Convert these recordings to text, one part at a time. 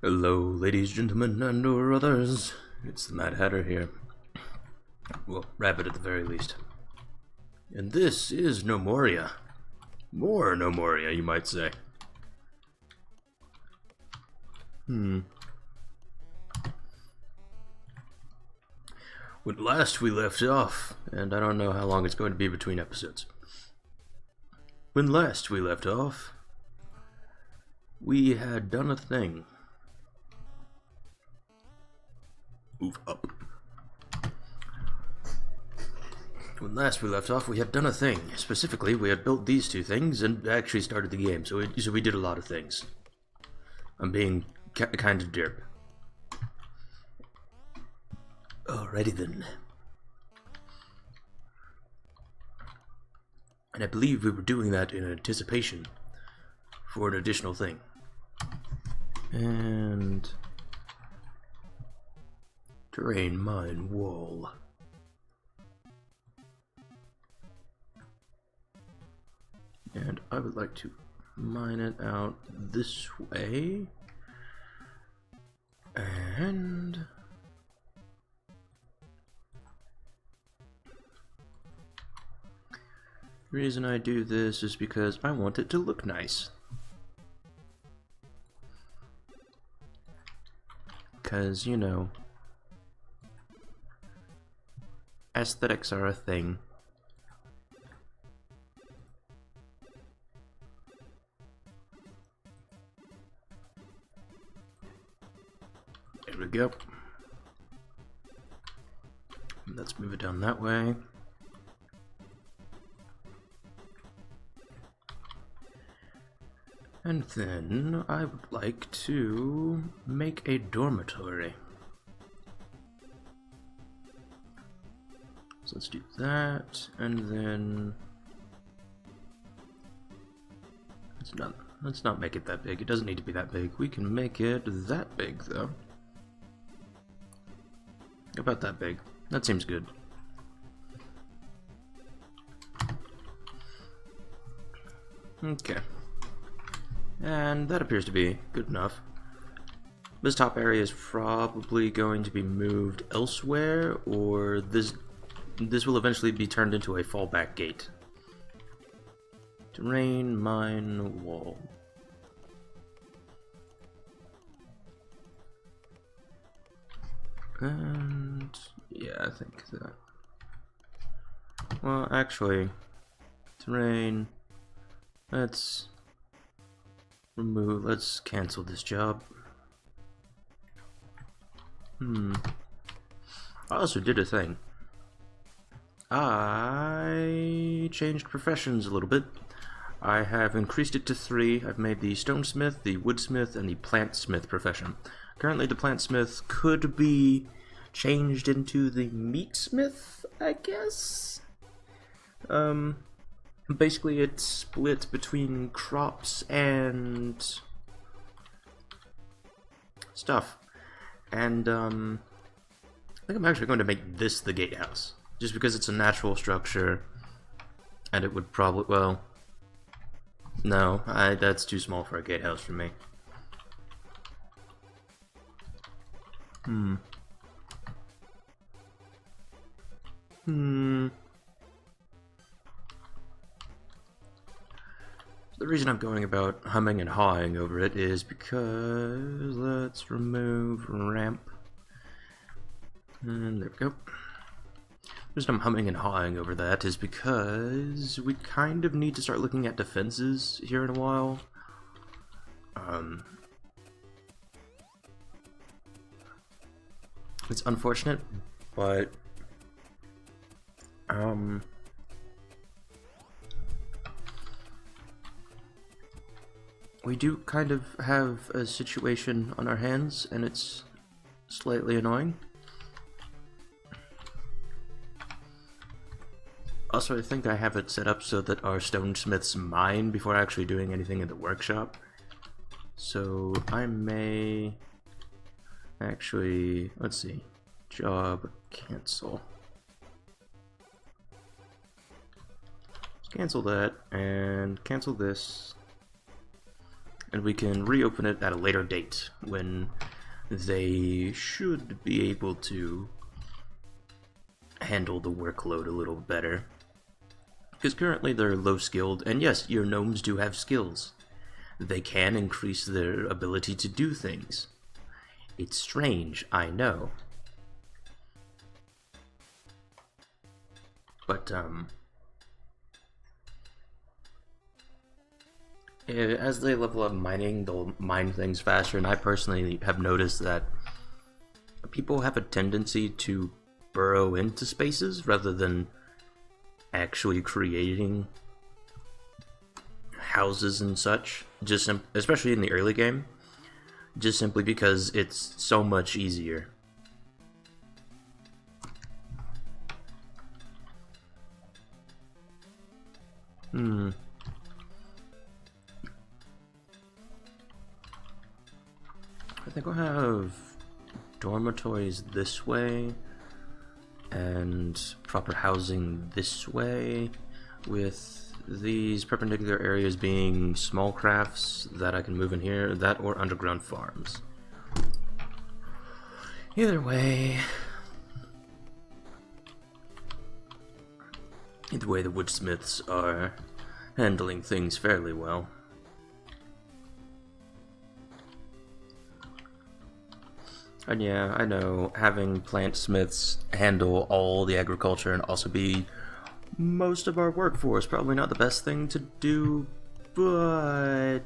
Hello, ladies, gentlemen, and or others. It's the Mad Hatter here. Well, Rabbit at the very least. And this is Gnomoria. More Gnomoria, you might say. When last we left off, and I don't know how long it's going to be between episodes. When last we left off, we had done a thing. Move up. When last we left off, we had done a thing. Specifically, we had built these two things and actually started the game, so we did a lot of things. I'm being kind of derp. Alrighty then. And I believe we were doing that in anticipation for an additional thing. And terrain mine wall. And I would like to mine it out this way. And the reason I do this is because I want it to look nice. Because, you know, aesthetics are a thing. There we go. Let's move it down that way. And then I would like to make a dormitory. So let's do that, and then let's not make it that big. It doesn't need to be that big. We can make it that big though. About that big. That seems good. Okay. And that appears to be good enough. This top area is probably going to be moved elsewhere, or this will eventually be turned into a fallback gate. Terrain, mine, wall. And yeah, I think that. Well, actually, terrain. Let's cancel this job. I also did a thing. I changed professions a little bit. I have increased it to 3. I've made the stonesmith, the woodsmith, and the plantsmith profession. Currently, the plantsmith could be changed into the meatsmith, I guess? Basically, it's split between crops and stuff. And, I think I'm actually going to make this the gatehouse. Just because it's a natural structure, and it would probably, well, no, that's too small for a gatehouse for me. The reason I'm going about humming and hawing over it is because let's remove ramp. And there we go. The reason I'm humming and hawing over that is because we kind of need to start looking at defenses here in a while. It's unfortunate, but we do kind of have a situation on our hands, and it's slightly annoying. Also, I think I have it set up so that our stonesmiths mine before actually doing anything in the workshop. So I may actually, let's see, job cancel. Cancel that, and cancel this. and we can reopen it at a later date when they should be able to handle the workload a little better. Because currently they're low skilled, and yes, your gnomes do have skills. They can increase their ability to do things. It's strange, I know. But, as they level up mining, they'll mine things faster, and I personally have noticed that people have a tendency to burrow into spaces rather than actually creating houses and such, especially in the early game, just simply because it's so much easier. I think we'll have dormitories this way and proper housing this way, with these perpendicular areas being small crafts that I can move in here, that or underground farms. Either way, the woodsmiths are handling things fairly well. And yeah, I know, having plant smiths handle all the agriculture and also be most of our workforce, probably not the best thing to do, but...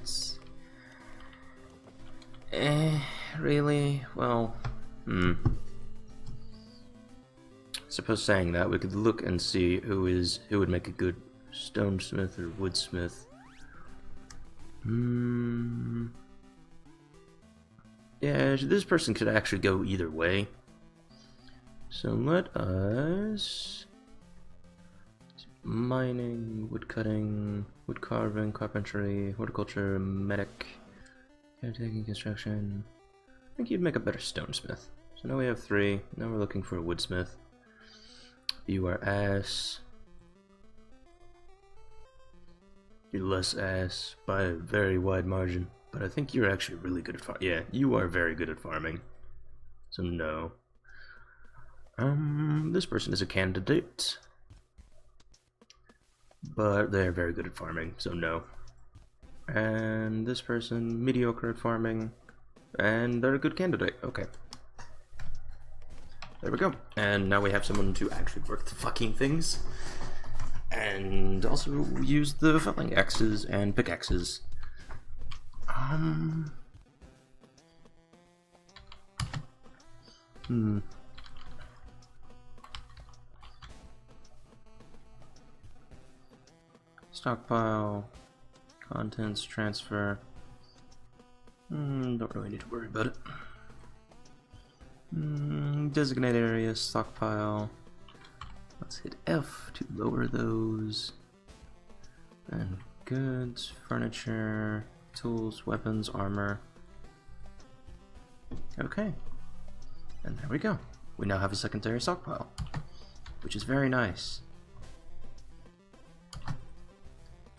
really? Well, Suppose saying that, we could look and see who would make a good stonesmith or woodsmith. Yeah, this person could actually go either way. So let us... mining, woodcutting, wood carving, carpentry, horticulture, medic, caretaking, construction. I think you'd make a better stonesmith. So now we have 3. Now we're looking for a woodsmith. You are ass. You're less ass by a very wide margin. But I think you're actually really good at farming. Yeah, you are very good at farming. So no. This person is a candidate. But they're very good at farming, so no. And this person, mediocre at farming. And they're a good candidate. Okay. There we go. And now we have someone to actually work the fucking things. And also use the felling axes and pickaxes. Stockpile, contents, transfer. Don't really need to worry about it. Designate area, stockpile. Let's hit F to lower those. And goods, furniture, tools, weapons, armor. Okay. And there we go. We now have a secondary stockpile, which is very nice.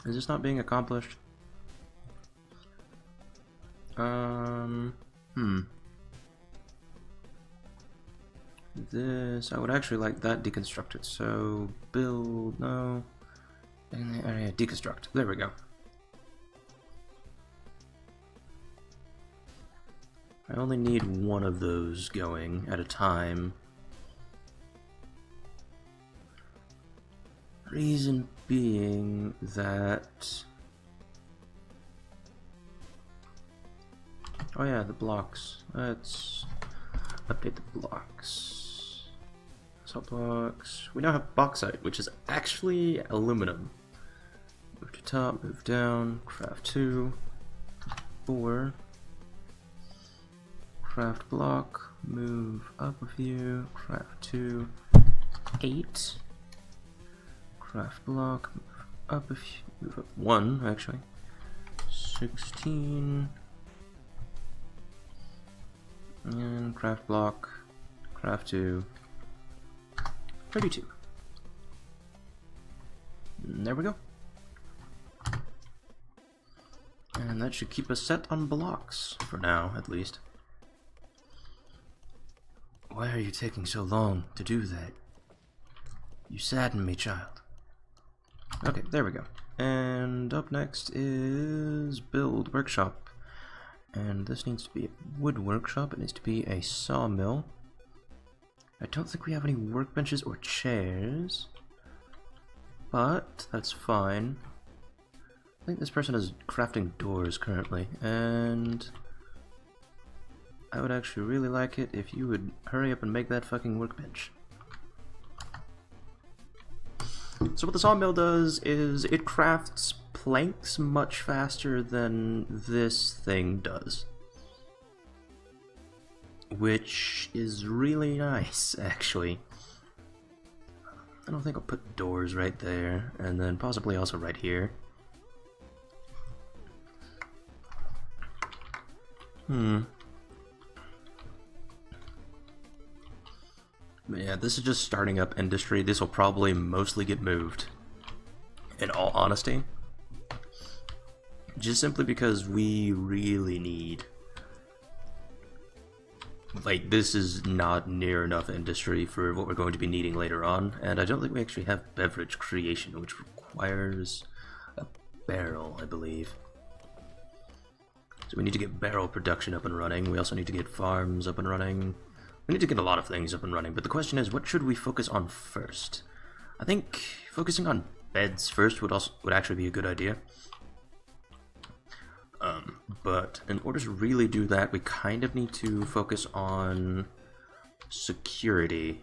Is this not being accomplished? This, I would actually like that deconstructed, so build, no. In the area, deconstruct. There we go. I only need one of those going at a time. Reason being that... oh yeah, the blocks. Let's update the blocks. Salt blocks. We now have bauxite, which is actually aluminum. Move to top, move down, craft 2, 4. Craft block, move up a few, craft 2, 8. Craft block, move up a few, move up 1 actually. 16. And craft block, craft 2, 32. And there we go. And And that should keep us set on blocks, for now, at least. Why are you taking so long to do that? You sadden me, child. Okay, there we go. And up next is Build Workshop. And this needs to be a wood workshop. It needs to be a sawmill. I don't think we have any workbenches or chairs, but that's fine. I think this person is crafting doors currently, and I would actually really like it if you would hurry up and make that fucking workbench. So what the sawmill does is it crafts planks much faster than this thing does, which is really nice, actually. I don't think I'll put doors right there, and then possibly also right here. But yeah, this is just starting up industry. This will probably mostly get moved, in all honesty. Just simply because we really need... Like, this is not near enough industry for what we're going to be needing later on, and I don't think we actually have beverage creation, which requires a barrel, I believe. So we need to get barrel production up and running. We also need to get farms up and running. We need to get a lot of things up and running, but the question is, what should we focus on first? I think focusing on beds first would actually be a good idea. But in order to really do that, we kind of need to focus on security.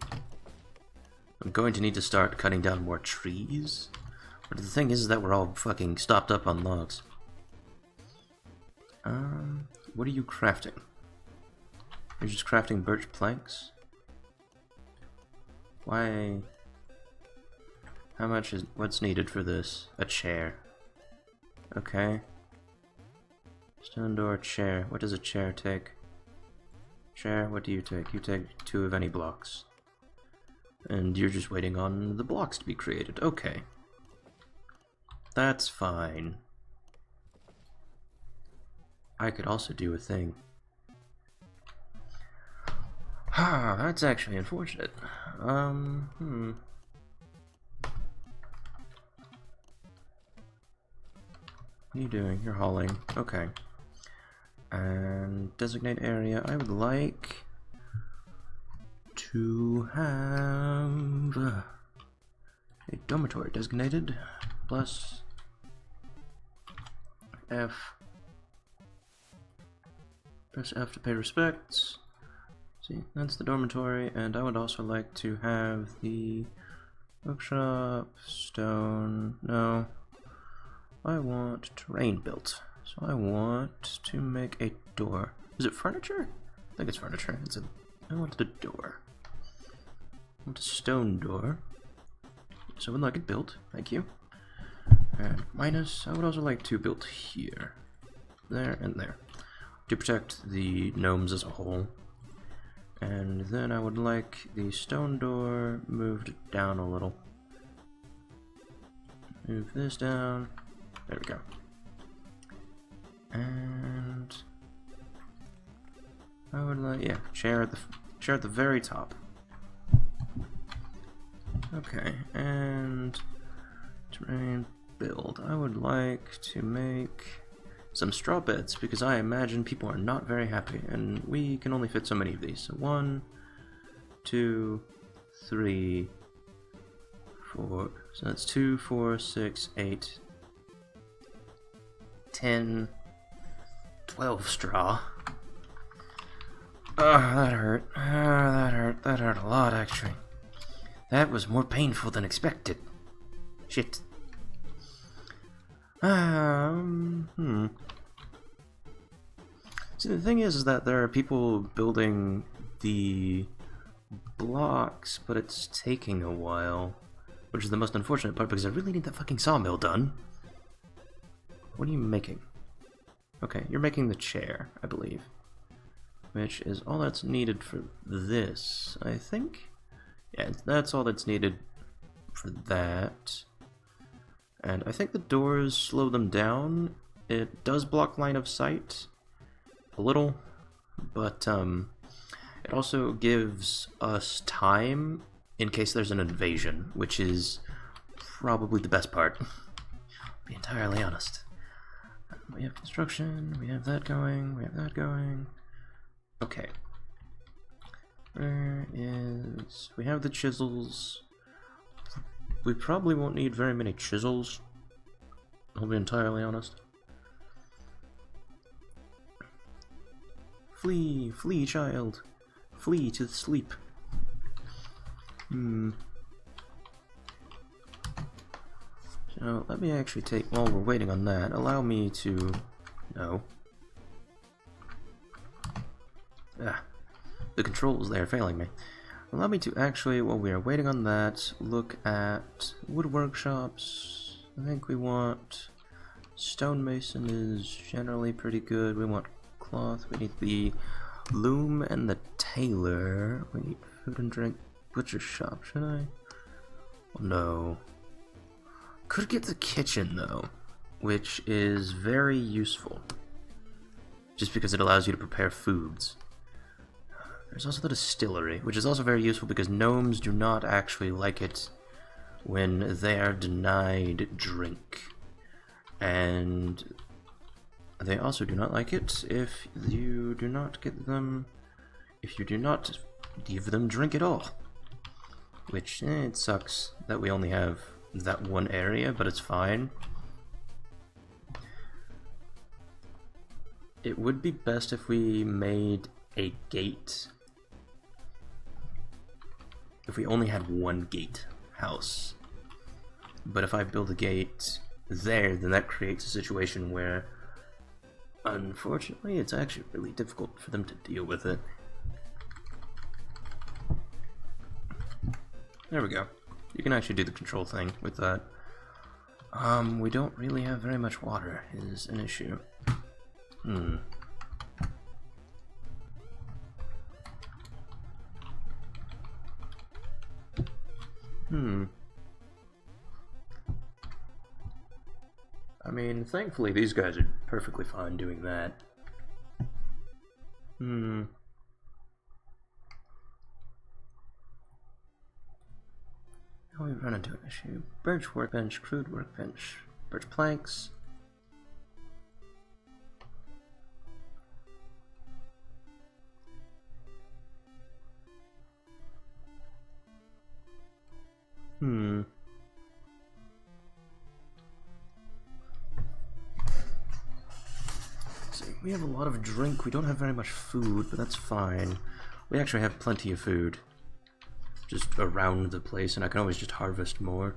I'm going to need to start cutting down more trees. But the thing is that we're all fucking stopped up on logs. What are you crafting? You're just crafting birch planks? Why? How much is... what's needed for this? A chair. Okay. Stone door, chair. What does a chair take? Chair, what do you take? You take 2 of any blocks. And you're just waiting on the blocks to be created. Okay. That's fine. I could also do a thing. Ah, that's actually unfortunate. What are you doing? You're hauling. Okay. And designate area. I would like to have a dormitory designated plus F. Press F to pay respects. See, that's the dormitory, and I would also like to have the workshop, stone, no. I want terrain built, so I want to make a door. Is it furniture? I think it's furniture. I wanted a door. I want a stone door. So I would like it built, thank you. And minus, I would also like to build here. There and there. To protect the gnomes as a whole. And then I would like the stone door moved down a little. Move this down. There we go. And I would like, yeah, chair at the very top. Okay, and terrain build. I would like to make some straw beds because I imagine people are not very happy, and we can only fit so many of these. So 1, 2, 3, 4. So that's 2, 4, 6, 8, 10, 12 straw. That hurt. That hurt. That hurt a lot, actually. That was more painful than expected. Shit. See, the thing is that there are people building the blocks, but it's taking a while. Which is the most unfortunate part, because I really need that fucking sawmill done. What are you making? Okay, you're making the chair, I believe. Which is all that's needed for this, I think? Yeah, that's all that's needed for that. And I think the doors slow them down It does block line of sight a little, but it also gives us time in case there's an invasion, which is probably the best part, to be entirely honest. We have construction, we have that going, we have that going. Okay. We have the chisels. We probably won't need very many chisels, I'll be entirely honest. Flee, flee, child. Flee to sleep. So, let me actually take, while we're waiting on that, allow me to... No. Ah. The controls there failing me. Allow me to actually, while we are waiting on that, look at wood workshops. I think we want... Stonemason is generally pretty good. We want cloth. We need the loom and the tailor. We need food and drink. Butcher shop, should I? Oh, no. Could get the kitchen, though, which is very useful. Just because it allows you to prepare foods. There's also the distillery, which is also very useful because gnomes do not actually like it when they are denied drink. And they also do not like it if you do not get them, if you do not give them drink at all. Which, it sucks that we only have that one area, but it's fine. It would be best if we made a gate. If we only had one gate house. But if I build a gate there, then that creates a situation where, unfortunately, it's actually really difficult for them to deal with it. There we go. You can actually do the control thing with that. We don't really have very much water, is an issue. I mean, thankfully these guys are perfectly fine doing that. Now we run into an issue. Birch workbench, crude workbench, birch planks. See, we have a lot of drink. We don't have very much food, but that's fine. We actually have plenty of food just around the place, and I can always just harvest more.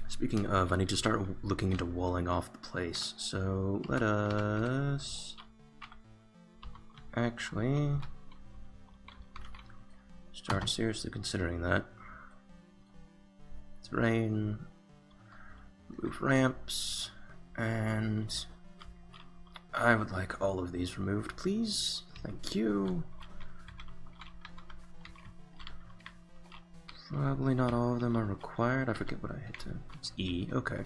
Speaking of, I need to start looking into walling off the place, so let us actually start seriously considering that. Terrain, move ramps, and I would like all of these removed, please. Thank you. Probably not all of them are required. I forget what I hit to. It's E. Okay.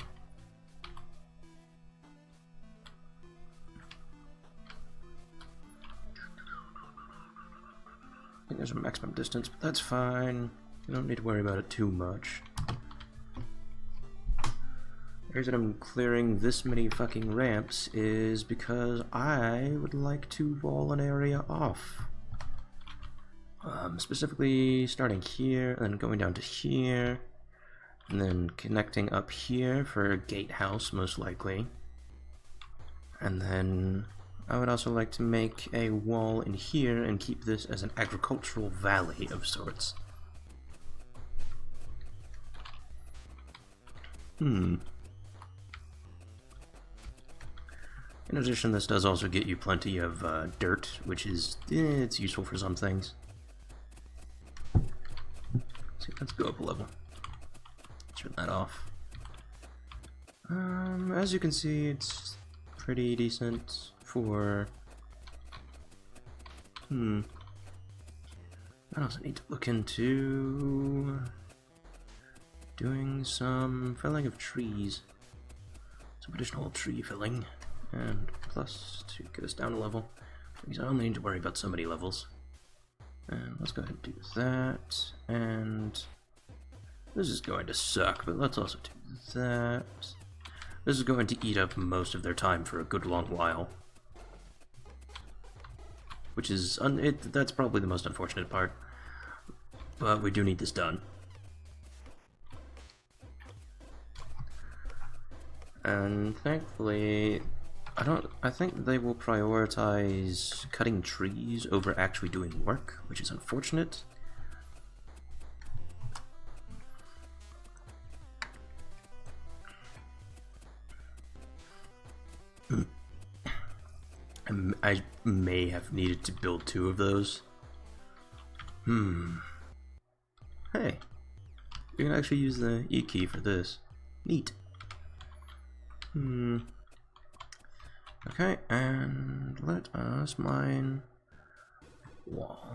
I think there's a maximum distance, but that's fine. You don't need to worry about it too much. The reason I'm clearing this many fucking ramps is because I would like to wall an area off. Specifically starting here, and then going down to here, and then connecting up here for a gatehouse, most likely. And then I would also like to make a wall in here and keep this as an agricultural valley of sorts. In addition, this does also get you plenty of dirt, which is, it's useful for some things. So let's go up a level. Turn that off. As you can see, it's pretty decent for... I also need to look into... doing some felling of trees. Some additional tree felling. And plus to get us down a level. Because I only need to worry about so many levels. And let's go ahead and do that. And this is going to suck, but let's also do that. This is going to eat up most of their time for a good long while. Which is, that's probably the most unfortunate part. But we do need this done. And thankfully, I think they will prioritize cutting trees over actually doing work, which is unfortunate. I may have needed to build 2 of those. Hey, you can actually use the E key for this. Neat. Okay, and let us mine wall.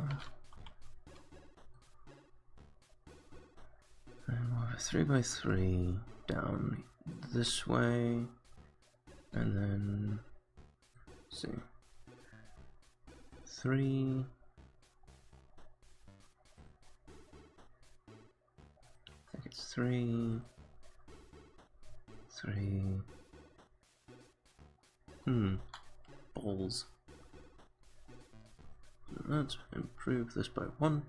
And we'll have a 3x3 down this way, and then let's see, 3. I think it's 3, 3. Balls. Let's improve this by 1.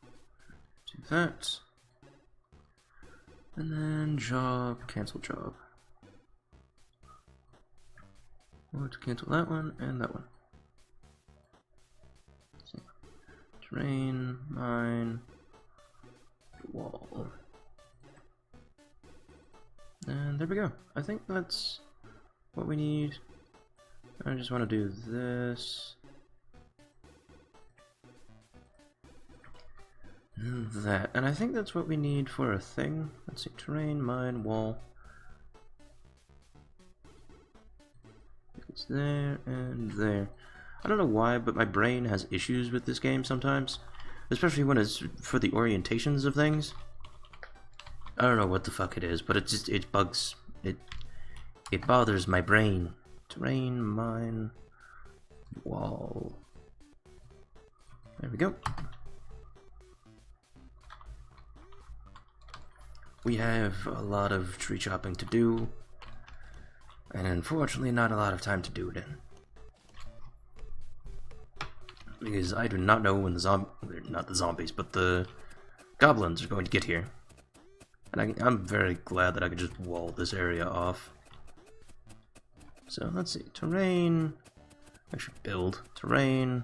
Do that. And then job, cancel job. Or to cancel that one and that one. Let's see. Terrain, mine, wall. And there we go. I think that's what we need. I just want to do this. And that. And I think that's what we need for a thing. Let's see. Terrain, mine, wall. It's there and there. I don't know why, but my brain has issues with this game sometimes. Especially when it's for the orientations of things. I don't know what the fuck it is, but it just, it bugs. It bothers my brain. Terrain, mine, wall. There we go. We have a lot of tree chopping to do, and unfortunately not a lot of time to do it in. Because I do not know when the not the zombies, but the goblins are going to get here. And I'm very glad that I could just wall this area off. So let's see, terrain, I should build, terrain,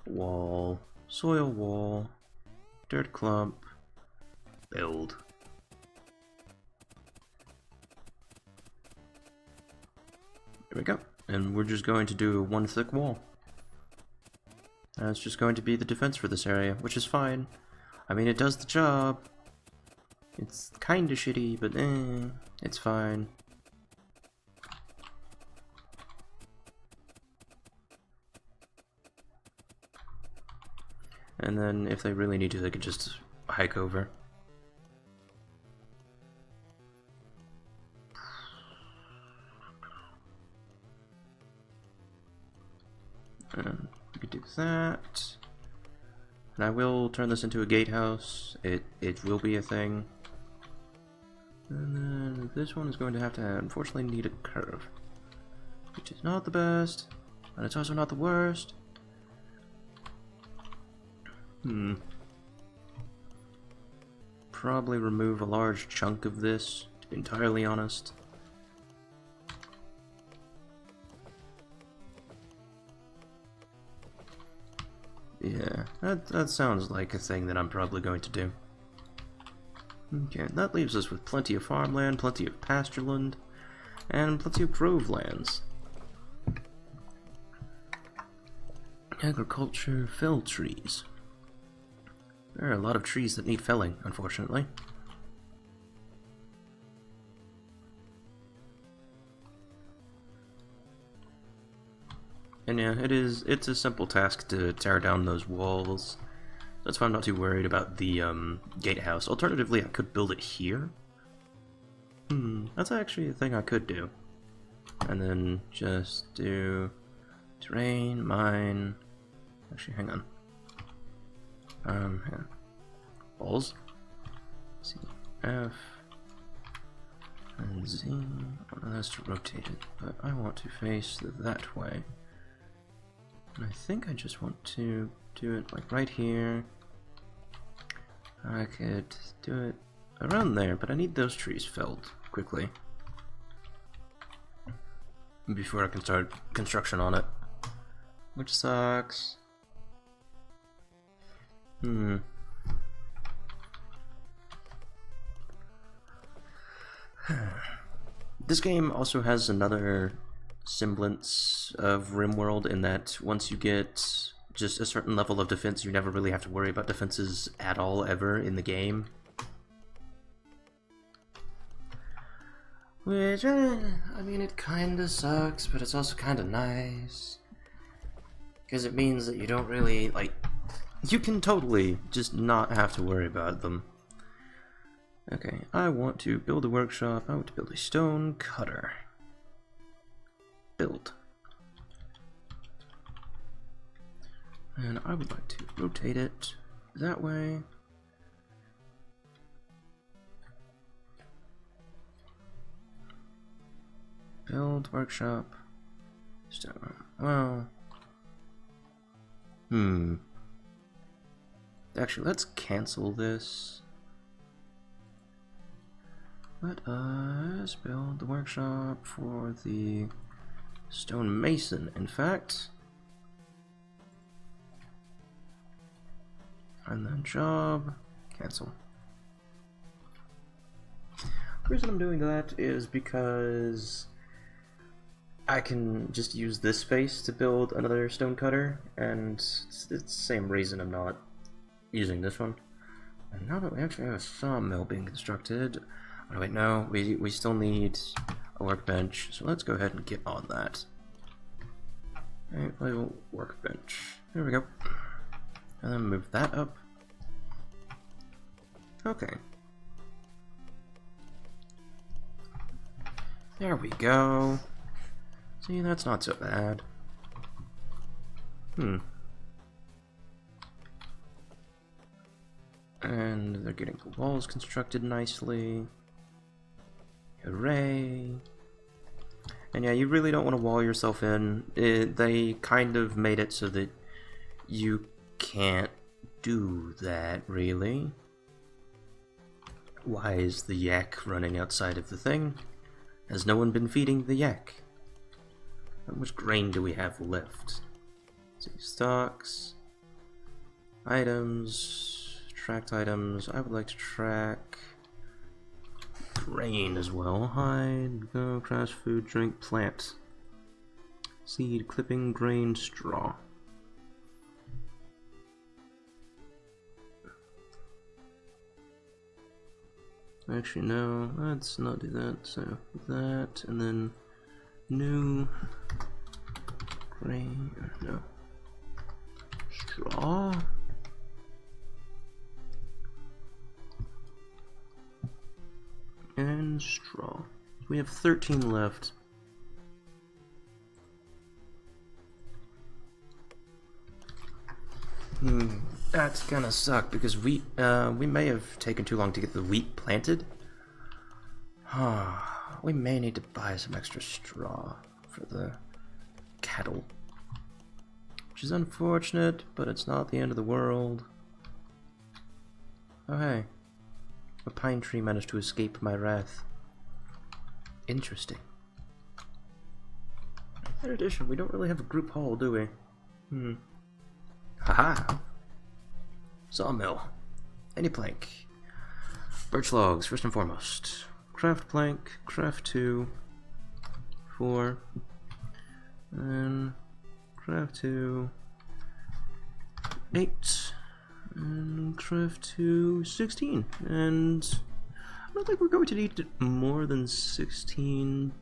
wall, soil wall, dirt clump, build. There we go, and we're just going to do 1 thick wall. And it's just going to be the defense for this area, which is fine. I mean, it does the job. It's kinda shitty, but it's fine. And then, if they really need to, they could just hike over. And we could do that. And I will turn this into a gatehouse. It will be a thing. And then this one is going to have to, unfortunately, need a curve. Which is not the best, but it's also not the worst. Probably remove a large chunk of this, to be entirely honest. Yeah, that sounds like a thing that I'm probably going to do. Okay, that leaves us with plenty of farmland, plenty of pastureland, and plenty of grove lands. Agriculture, fell trees. There are a lot of trees that need felling, unfortunately. And yeah, it's a simple task to tear down those walls. That's why I'm not too worried about the gatehouse. Alternatively, I could build it here. That's actually a thing I could do. And then just do terrain, mine. Actually, hang on. Hang on. Balls. C, F, and Z. That's to rotate it, but I want to face that way. And I think I just want to do it like right here. I could do it around there, but I need those trees felled quickly before I can start construction on it, which sucks. This game also has another semblance of RimWorld in that once you get just a certain level of defense, you never really have to worry about defenses at all ever in the game. Which, I mean, it kinda sucks, but it's also kinda nice. Because it means that you don't really, like, you can totally just not have to worry about them. Okay, I want to build a workshop. I want to build a stone cutter. Build. And I would like to rotate it that way. Build workshop. Well. Actually, let's cancel this. Let us build the workshop for the stonemason, in fact. And then job, cancel. The reason I'm doing that is because I can just use this space to build another stone cutter, and it's the same reason I'm not using this one. And now that we actually have a sawmill being constructed, oh wait, no, we still need a workbench, so let's go ahead and get on that. Alright, level workbench. There we go. And then move that up. Okay. There we go. See, that's not so bad. And they're getting the walls constructed nicely. Hooray! And yeah, you really don't want to wall yourself in. They kind of made it so that you can't do that, really. Why is the yak running outside of the thing? Has no one been feeding the yak? How much grain do we have left? Let's see, stocks, items, tracked items. I would like to track grain as well. Hide, go, crash, food, drink, plant, seed, clipping, grain, straw. Actually, no, let's not do that. So, that, and then new grain, no, straw. And straw. We have 13 left. That's gonna suck because we may have taken too long to get the wheat planted. We may need to buy some extra straw for the cattle, which is unfortunate, but it's not the end of the world. Oh hey, a pine tree managed to escape my wrath. Interesting. In addition, we don't really have a group haul, do we? Haha! Sawmill. Any plank. Birch logs, first and foremost. Craft plank, craft 2, 4, and craft 2, 8, and craft 2, 16. And I don't think we're going to need more than 16,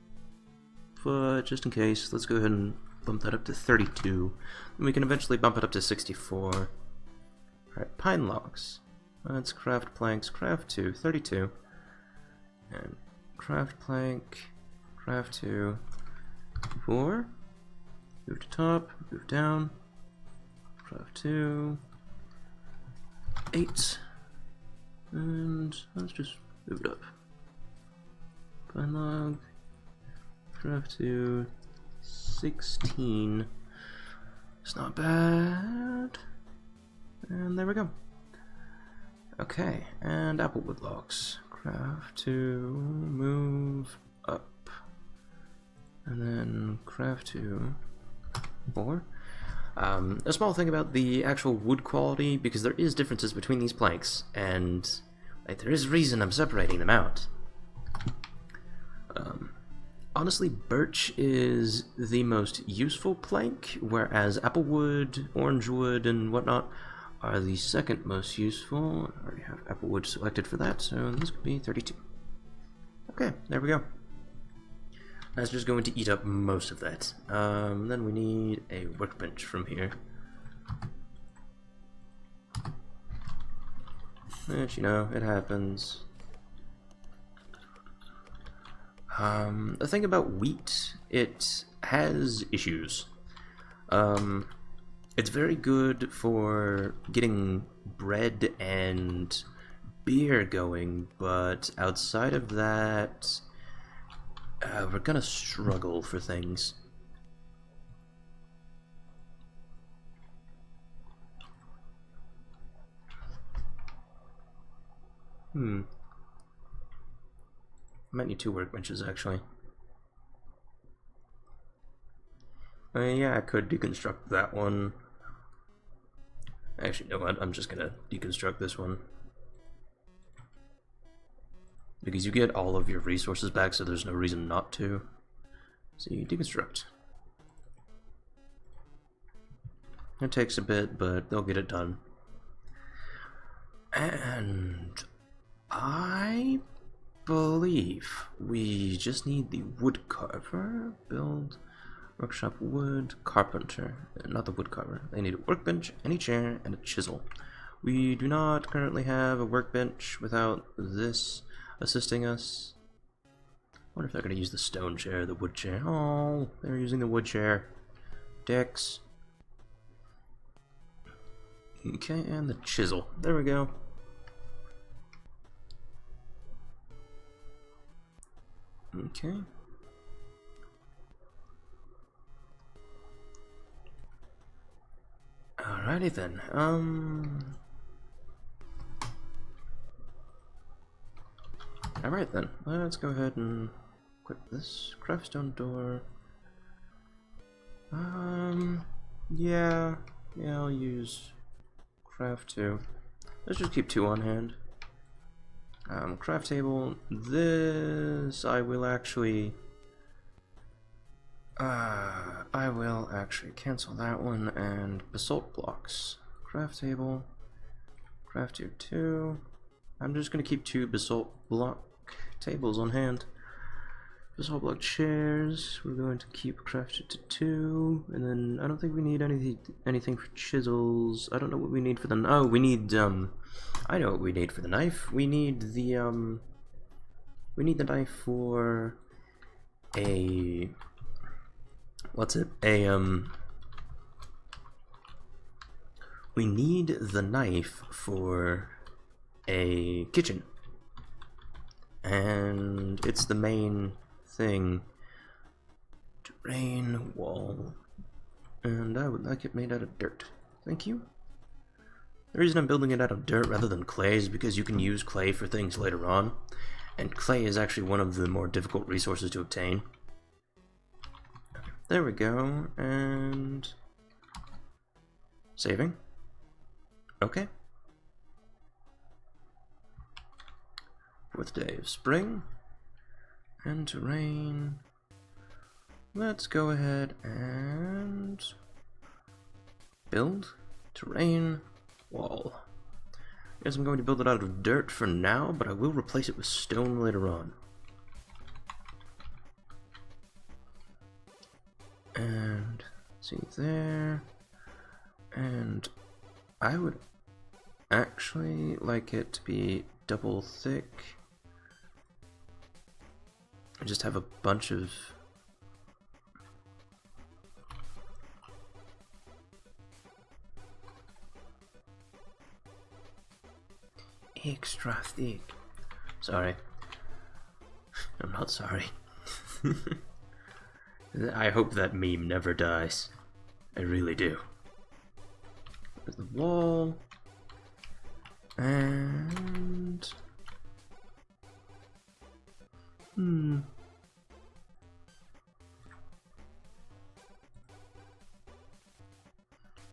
but just in case, let's go ahead and bump that up to 32. And we can eventually bump it up to 64. Alright, pine logs. Let's craft planks, craft 2, 32. And craft plank, craft 2, 4. Move to top, move down. Craft 2, 8. And let's just move it up. Pine log, craft 2, 16. It's not bad. And there we go. Okay, and applewood logs. Craft 2, move up. And then craft 2, 4. A small thing about the actual wood quality, because there is differences between these planks, and like, there is reason I'm separating them out. Honestly, birch is the most useful plank, whereas applewood, orangewood, and whatnot are the second most useful. I already have applewood selected for that, so this could be 32. Okay, there we go. That's just going to eat up most of that. Then we need a workbench from here. Which, you know, it happens. The thing about wheat, it has issues. It's very good for getting bread and beer going, but outside of that, we're gonna struggle for things. Might need 2 workbenches, actually. Yeah, I could deconstruct that one. Actually, you know what? I'm just gonna deconstruct this one. Because you get all of your resources back, so there's no reason not to. So you deconstruct. It takes a bit, but they'll get it done. And I believe we just need the wood carver. Build workshop wood carpenter. Not the wood carver. They need a workbench, any chair, and a chisel. We do not currently have a workbench without this assisting us. I wonder if they're going to use the stone chair, the wood chair. Oh, they're using the wood chair. Dicks. Okay, and the chisel. There we go. Okay. Alrighty then. Alright then. Let's go ahead and equip this craftstone door. Yeah, I'll use craft 2. Let's just keep 2 on hand. Craft table. This I will actually cancel that one, and basalt blocks. Craft table. Craft tier 2. I'm just gonna keep 2 basalt block tables on hand. Basalt block chairs. We're going to keep crafted to 2, and then I don't think we need anything for chisels. I don't know what we need for the. Oh, we need I know what we need for the knife. We need the knife for a. What's it? We need the knife for a kitchen, and it's the main thing. Terrain wall, and I would like it made out of dirt. Thank you. The reason I'm building it out of dirt rather than clay is because you can use clay for things later on, and clay is actually one of the more difficult resources to obtain. There we go, and saving. Okay. 4th day of spring, and terrain. Let's go ahead and build terrain wall. Guess I'm going to build it out of dirt for now, but I will replace it with stone later on. And see there, and I would actually like it to be double thick. I just have a bunch of extra thick. Sorry. I'm not sorry. I hope that meme never dies. I really do. There's the wall. And...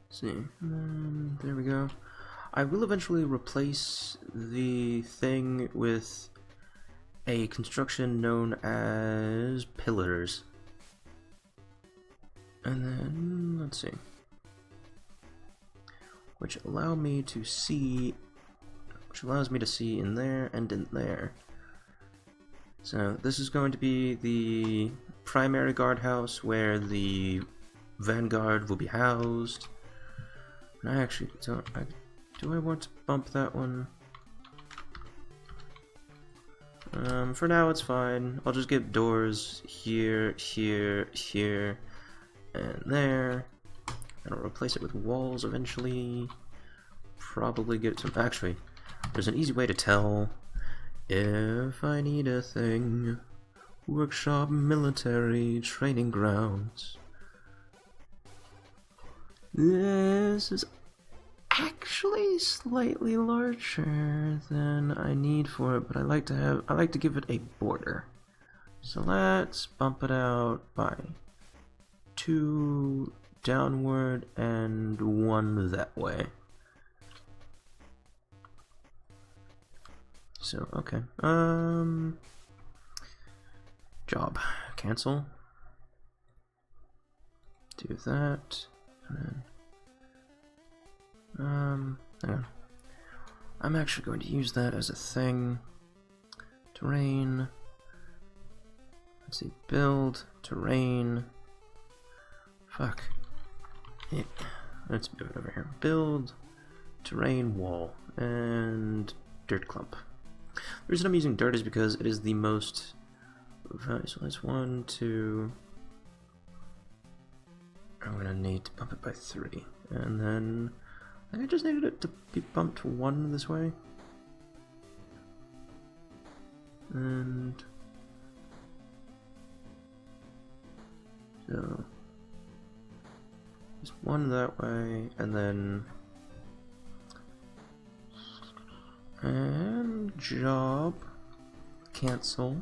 see. There we go. I will eventually replace the thing with a construction known as pillars. And then, let's see. Which allows me to see in there and in there. So this is going to be the primary guardhouse where the vanguard will be housed. And I actually don't. Do I want to bump that one? For now it's fine. I'll just get doors here, here, here, and there. And I'll replace it with walls eventually. Probably get some. Actually, there's an easy way to tell if I need a thing. Workshop, military, training grounds. This is actually slightly larger than I need for it, but I like to give it a border. So let's bump it out by 2 downward and 1 that way. So okay. Job. Cancel. Do that. And then hang on. I'm actually going to use that as a thing. Terrain. Let's see. Build. Terrain. Fuck. Yeah. Let's move it over here. Build. Terrain wall. And dirt clump. The reason I'm using dirt is because it is the most... So that's 1, 2... I'm gonna need to bump it by 3. And then... I think I just needed it to be bumped 1 this way. And... so... just 1 that way, and then... and job... cancel...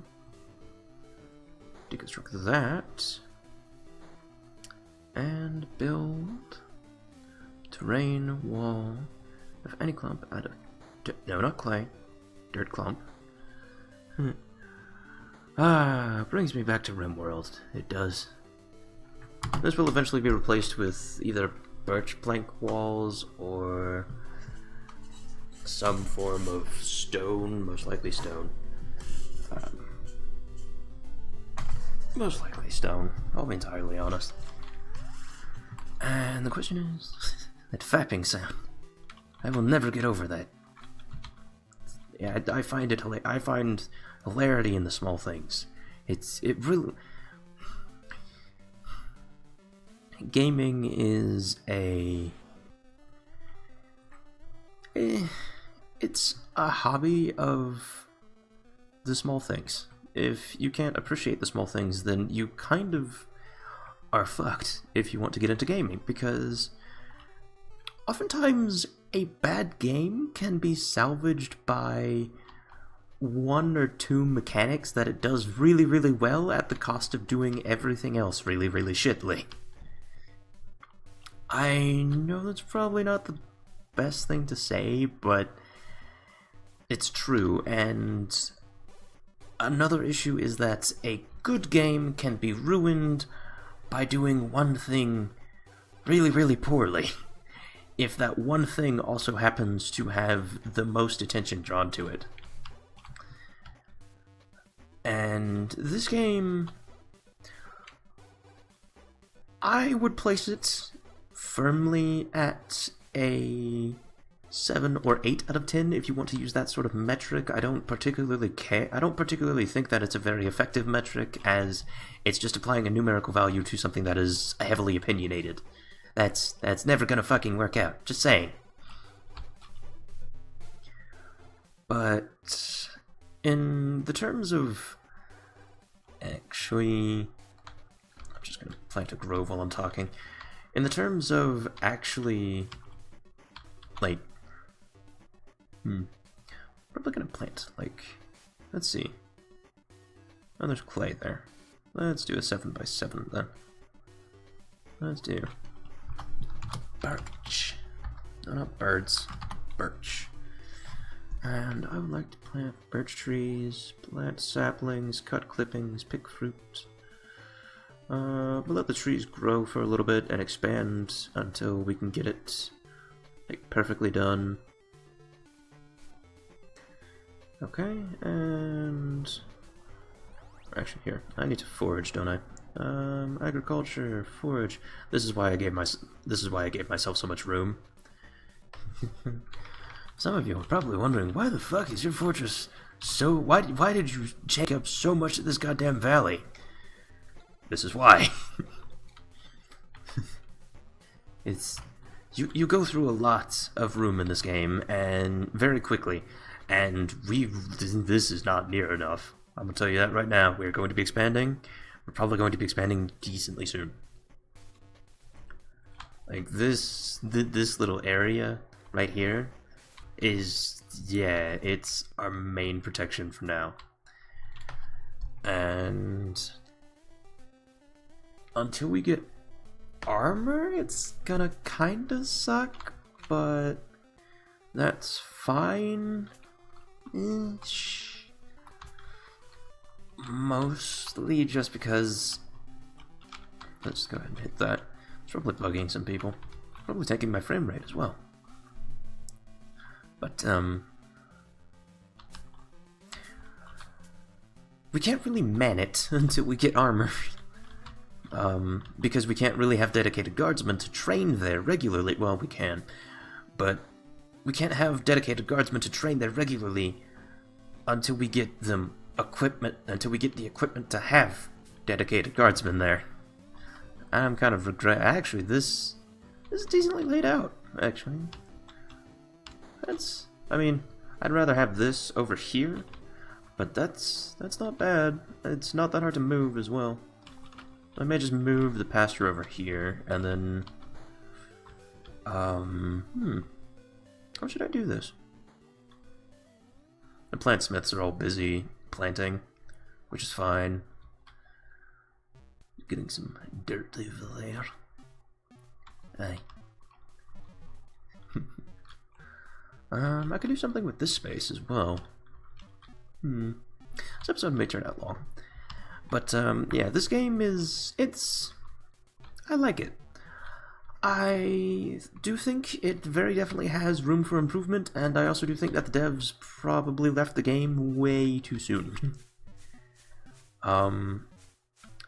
deconstruct that... and build... terrain wall of any clump out of no, not clay, dirt clump. Brings me back to RimWorld. It does. This will eventually be replaced with either birch plank walls or some form of stone, most likely stone. Most likely stone. I'll be entirely honest. And the question is, that fapping sound. I will never get over that. Yeah, I find it. I find hilarity in the small things. It really. Gaming is it's a hobby of the small things. If you can't appreciate the small things, then you kind of are fucked if you want to get into gaming, because oftentimes a bad game can be salvaged by 1 or 2 mechanics that it does really, really well at the cost of doing everything else really, really shittily. I know that's probably not the best thing to say, but it's true. And another issue is that a good game can be ruined by doing one thing really, really poorly, if that one thing also happens to have the most attention drawn to it. And this game, I would place it firmly at a 7 or 8 out of 10 if you want to use that sort of metric. I don't particularly care. I don't particularly think that it's a very effective metric, as it's just applying a numerical value to something that is heavily opinionated. That's never gonna fucking work out. Just saying. But in the terms of actually, I'm just gonna plant a grove while I'm talking. In the terms of actually, like, probably gonna plant, like, let's see. Oh, there's clay there. Let's do a 7 by 7 then. Let's do birch. No, not birds. Birch. And I would like to plant birch trees, plant saplings, cut clippings, pick fruit. We'll let the trees grow for a little bit and expand until we can get it, like, perfectly done. Okay, and actually here, I need to forage, don't I? Agriculture, forage. This is why I gave myself so much room. Some of you are probably wondering, why the fuck is your fortress so... Why did you take up so much of this goddamn valley? This is why. It's... You go through a lot of room in this game, and very quickly, and this is not near enough. I'm gonna tell you that right now. We're going to be expanding. We're probably going to be expanding decently soon. Like, this little area right here is, yeah, it's our main protection for now. And until we get armor, it's gonna kinda suck, but that's fine. Mostly just because, let's go ahead and hit that. It's probably bugging some people. Probably taking my frame rate as well. But, we can't really man it until we get armor. Because we can't really have dedicated guardsmen to train there regularly. Well, we can, but we can't have dedicated guardsmen to train there regularly until we get them equipment, until we get the equipment to have dedicated guardsmen there. I'm kind of regret. Actually, this is decently laid out. Actually, I mean, I'd rather have this over here, but that's not bad. It's not that hard to move as well. I may just move the pasture over here, and then, how should I do this? The plant smiths are all busy planting, which is fine. Getting some dirt over there. Aye. I could do something with this space as well. This episode may turn out long. But, yeah, this game I like it. I do think it very definitely has room for improvement, and I also do think that the devs probably left the game way too soon.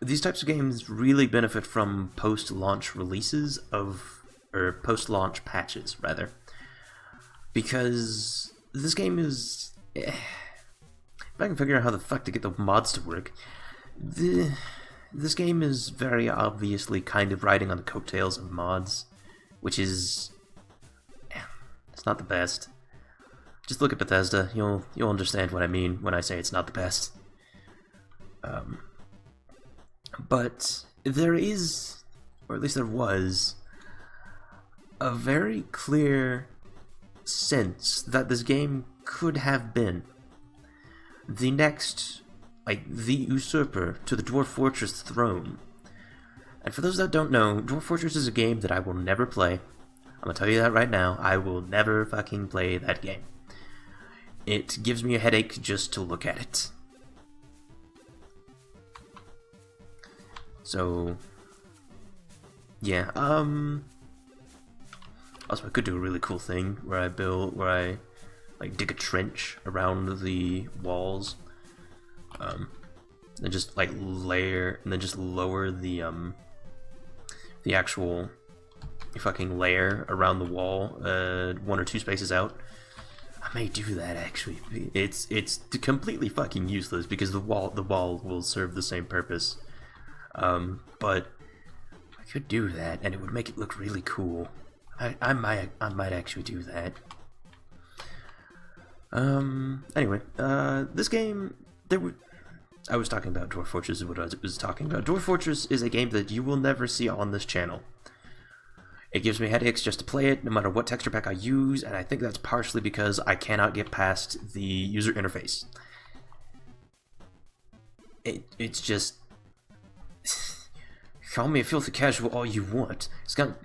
These types of games really benefit from post-launch releases or post-launch patches, rather. Because this game is... if I can figure out how the fuck to get the mods to work... This game is very obviously kind of riding on the coattails of mods, which is... it's not the best. Just look at Bethesda, you'll understand what I mean when I say it's not the best. But there is, or at least there was, a very clear sense that this game could have been the next... like, the usurper to the Dwarf Fortress throne. And for those that don't know, Dwarf Fortress is a game that I will never play. I'm gonna tell you that right now. I will never fucking play that game. It gives me a headache just to look at it. So, yeah, also I could do a really cool thing where I like dig a trench around the walls. And just like layer, and then just lower the actual fucking layer around the wall, 1 or 2 spaces out. I may do that actually. It's completely fucking useless because the wall will serve the same purpose. But I could do that, and it would make it look really cool. I might actually do that. Anyway, this game, I was talking about Dwarf Fortress is what I was talking about. Dwarf Fortress is a game that you will never see on this channel. It gives me headaches just to play it, no matter what texture pack I use, and I think that's partially because I cannot get past the user interface. It's just... Call me a filthy casual all you want.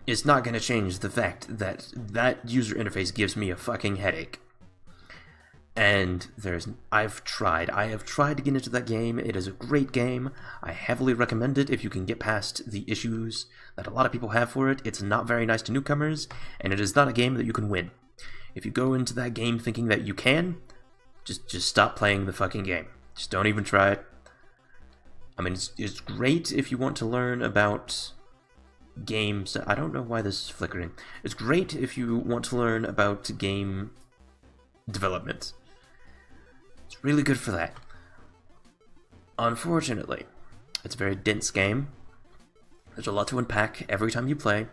It's not gonna change the fact that that user interface gives me a fucking headache. And I have tried to get into that game. It is a great game. I heavily recommend it if you can get past the issues that a lot of people have for it. It's not very nice to newcomers, and it is not a game that you can win. If you go into that game thinking that you can, just stop playing the fucking game. Just don't even try it. I mean, it's great if you want to learn about games. I don't know why this is flickering. It's great if you want to learn about game development. It's really good for that. Unfortunately, it's a very dense game. There's a lot to unpack every time you play.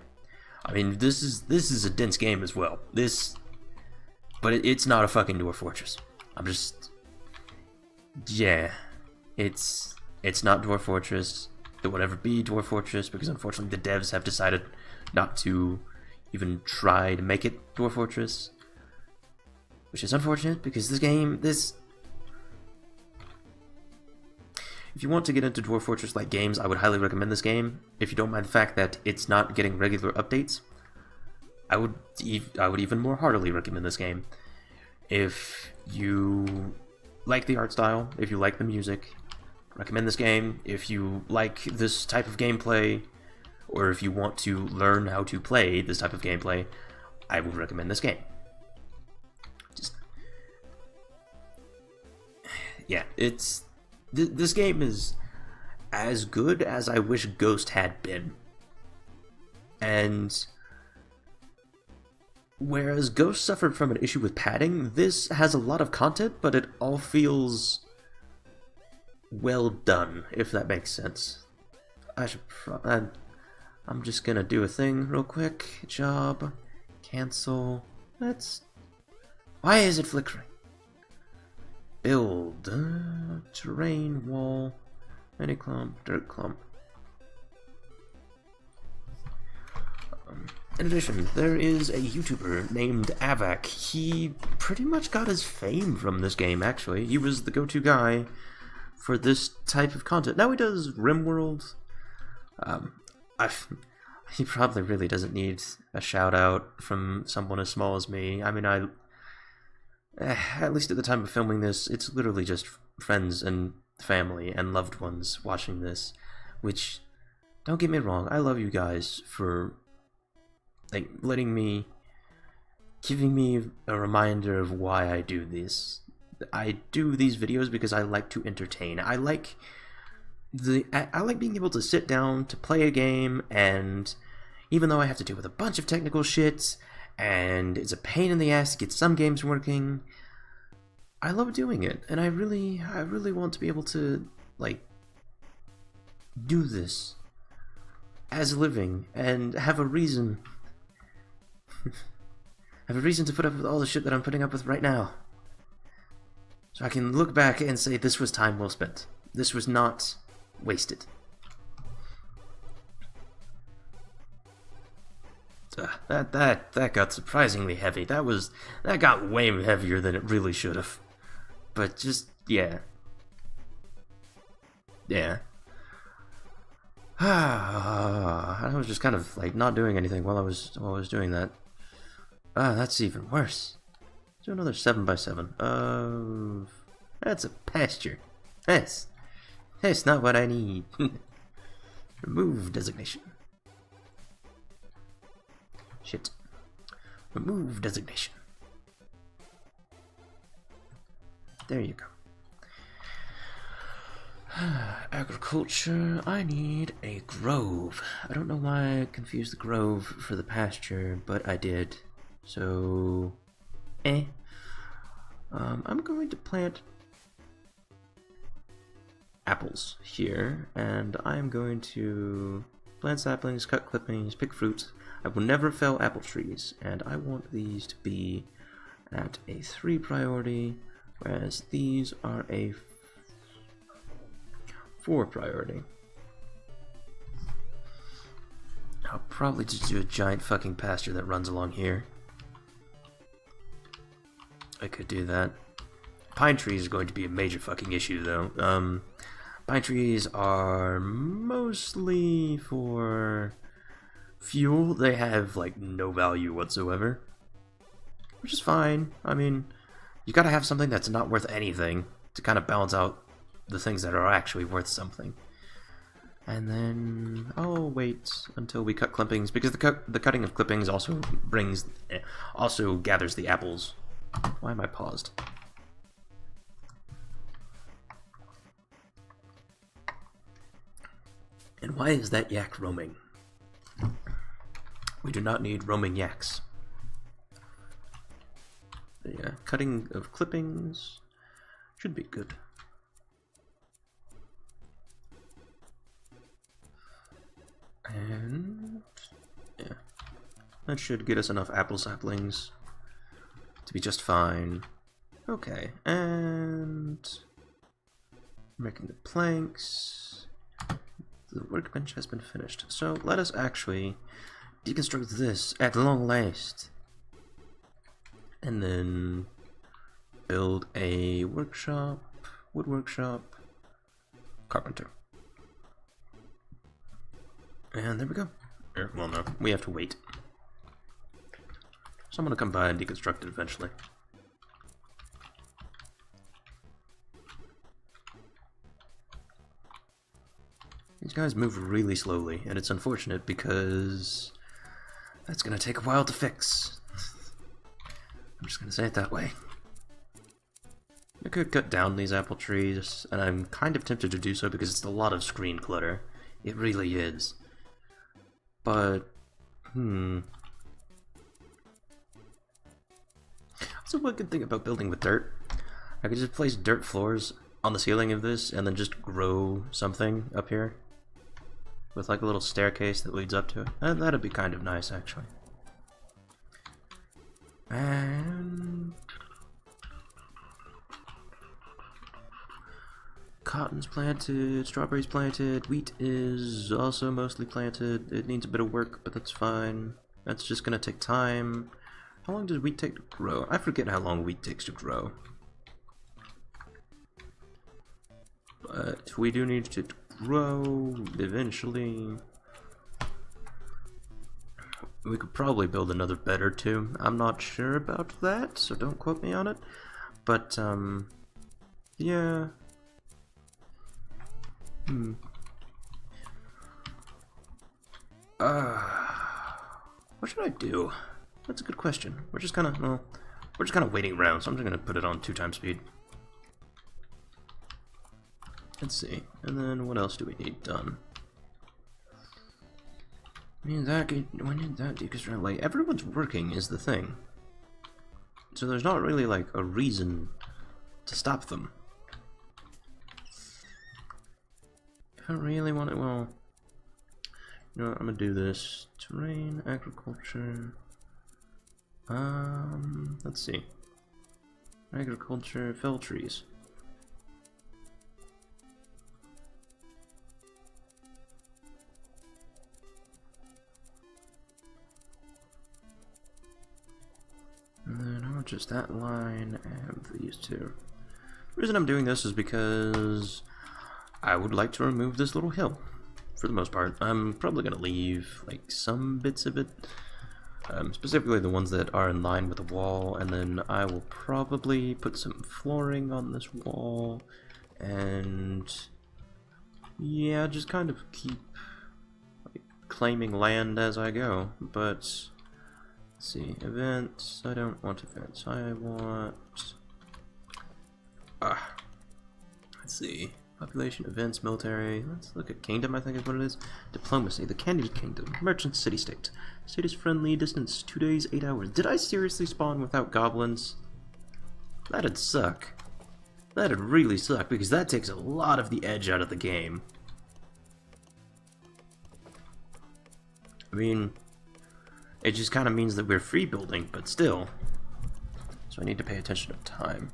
I mean, this is a dense game as well. But it's not a fucking Dwarf Fortress. Yeah, it's not Dwarf Fortress. It will never be Dwarf Fortress because unfortunately the devs have decided not to even try to make it Dwarf Fortress. Which is unfortunate because if you want to get into Dwarf Fortress-like games, I would highly recommend this game. If you don't mind the fact that it's not getting regular updates, I would even more heartily recommend this game. If you like the art style, if you like the music, recommend this game. If you like this type of gameplay, or if you want to learn how to play this type of gameplay, I would recommend this game. Yeah, this game is as good as I wish Ghost had been. And whereas Ghost suffered from an issue with padding, this has a lot of content, but it all feels well done, if that makes sense. I'm just gonna do a thing real quick. Job, cancel. Why is it flickering? Build, terrain, wall, mini clump, dirt clump. In addition, there is a YouTuber named Avak. He pretty much got his fame from this game, actually. He was the go-to guy for this type of content. Now he does RimWorld. He probably really doesn't need a shout-out from someone as small as me. I mean, at least at the time of filming this, it's literally just friends and family and loved ones watching this, which, don't get me wrong, I love you guys for, like, giving me a reminder of why I do this. I do these videos because I like to entertain. I like being able to sit down to play a game, and even though I have to deal with a bunch of technical shit, and it's a pain in the ass to get some games working, I love doing it, and I really want to be able to, like, do this as a living, and have a reason to put up with all the shit that I'm putting up with right now. So I can look back and say this was time well spent. This was not wasted. That got surprisingly heavy. That got way heavier than it really should have. But just yeah. I was just kind of like not doing anything while I was doing that. That's even worse. Let's do another 7x7. That's a pasture. That's not what I need. Remove designation. Shit. Remove designation. There you go. Agriculture, I need a grove. I don't know why I confused the grove for the pasture, but I did. So, I'm going to plant apples here, and I'm going to plant saplings, cut clippings, pick fruits. I will never fell apple trees, and I want these to be at a 3 priority, whereas these are a 4 priority. I'll probably just do a giant fucking pasture that runs along here. I could do that. Pine trees are going to be a major fucking issue, though. Pine trees are mostly for fuel. They have, like, no value whatsoever. Which is fine. I mean, you gotta have something that's not worth anything to kind of balance out the things that are actually worth something. And then I'll wait until we cut clippings, because the cutting of clippings also gathers the apples. Why am I paused? And why is that yak roaming? We do not need roaming yaks. Yeah, cutting of clippings should be good. And yeah, that should get us enough apple saplings to be just fine. Okay, and making the planks. The workbench has been finished. So let us actually deconstruct this at long last. And then build a workshop, wood workshop, carpenter. And there we go. Well, no, we have to wait. So I'm gonna come by and deconstruct it eventually. These guys move really slowly, and it's unfortunate because that's gonna take a while to fix. I'm just gonna say it that way. I could cut down these apple trees, and I'm kind of tempted to do so because it's a lot of screen clutter. It really is. But, that's one good thing about building with dirt. I could just place dirt floors on the ceiling of this and then just grow something up here with like a little staircase that leads up to it. And that'd be kind of nice, actually. And cotton's planted, strawberries planted, wheat is also mostly planted. It needs a bit of work, but that's fine. That's just gonna take time. How long does wheat take to grow? I forget how long wheat takes to grow. But we do need to grow eventually. We could probably build another bed or two. I'm not sure about that, so don't quote me on it. But, yeah. What should I do? That's a good question. We're just kind of waiting around, so I'm just gonna put it on 2x speed. Let's see. And then what else do we need done? When did that deconstruct? Like, everyone's working is the thing. So there's not really like a reason to stop them. If I really want it, well, you know what, I'm gonna do this. Terrain, agriculture. Let's see. Agriculture, fell trees. And then how much is that line and these two? The reason I'm doing this is because I would like to remove this little hill. For the most part. I'm probably going to leave like some bits of it. Specifically the ones that are in line with the wall. And then I will probably put some flooring on this wall. And yeah, just kind of keep like, claiming land as I go. But let's see, events, I don't want events, I want, let's see, Population, events, military. Let's look at kingdom, I think is what it is. Diplomacy, the Candy Kingdom. Merchant city-state. State is friendly, distance 2 days, 8 hours. Did I seriously spawn without goblins? That'd suck. That'd really suck, because that takes a lot of the edge out of the game. I mean, it just kind of means that we're free building, but still. So I need to pay attention to time.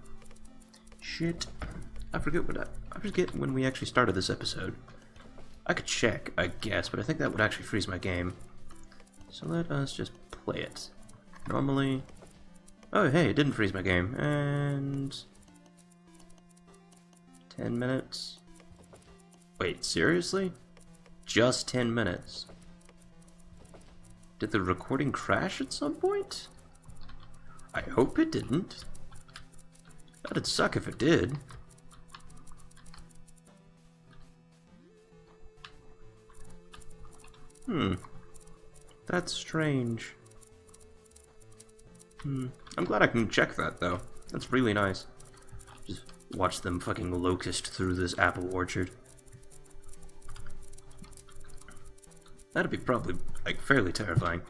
Shit. I forget when we actually started this episode. I could check, I guess, but I think that would actually freeze my game. So let us just play it. Normally... Oh, hey, it didn't freeze my game. And... 10 minutes? Wait, seriously? Just 10 minutes? Did the recording crash at some point? I hope it didn't. That'd suck if it did. That's strange. I'm glad I can check that, though. That's really nice. Just watch them fucking locust through this apple orchard. That'd be probably, like, fairly terrifying.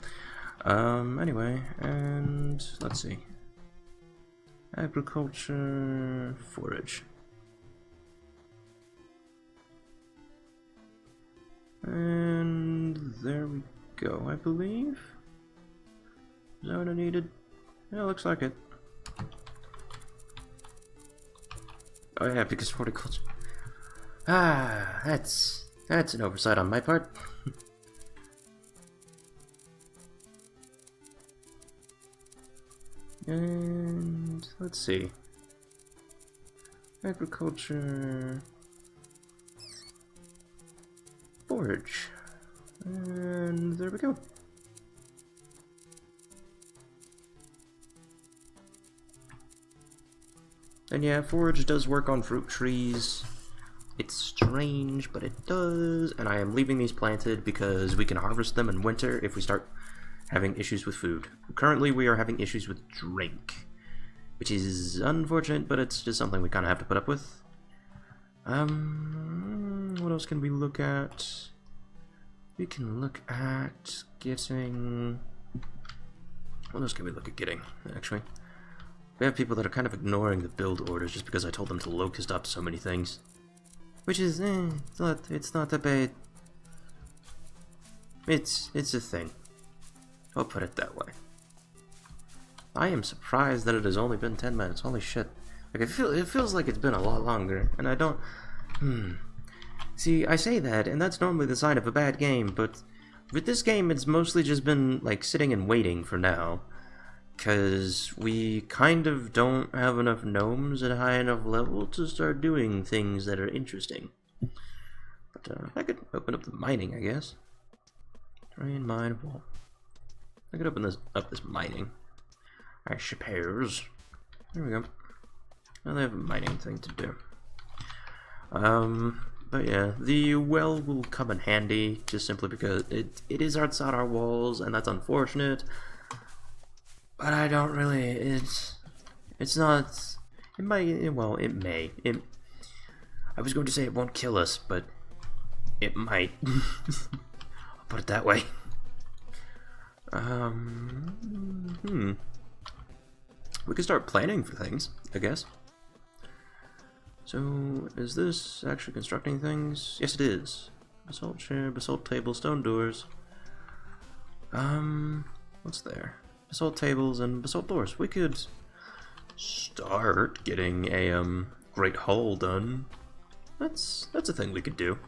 Anyway, and let's see. Agriculture, forage. And there we go, I believe. Is that what I needed? Yeah, looks like it. Oh yeah, because horticulture. Ah, that's an oversight on my part. And let's see. Agriculture. Forage. And there we go. And yeah, forage does work on fruit trees. It's strange, but it does. And I am leaving these planted because we can harvest them in winter if we start having issues with food. Currently, we are having issues with drink, which is unfortunate, but it's just something we kind of have to put up with. What else can we look at? We can look at getting... What else can we look at getting, actually? We have people that are kind of ignoring the build orders just because I told them to locust up so many things. Which is, it's not that bad. It's a thing. I'll put it that way. I am surprised that it has only been 10 minutes. Holy shit. Like, it feels like it's been a lot longer, and I don't... See, I say that, and that's normally the sign of a bad game, but with this game, it's mostly just been, like, sitting and waiting for now. Because we kind of don't have enough gnomes at a high enough level to start doing things that are interesting. But, I could open up the mining, I guess. Terrain, mine, wall. I could open up this mining. I suppose. There we go. Now they have a mining thing to do. But yeah, the well will come in handy just simply because it is outside our walls, and that's unfortunate. But I don't really. It's not. It might. Well, it may. I was going to say it won't kill us, but it might. I'll put it that way. We could start planning for things, I guess. So, is this actually constructing things? Yes, it is. Basalt chair, basalt table, stone doors. What's there? Basalt tables and basalt doors. We could start getting a great hall done. That's a thing we could do.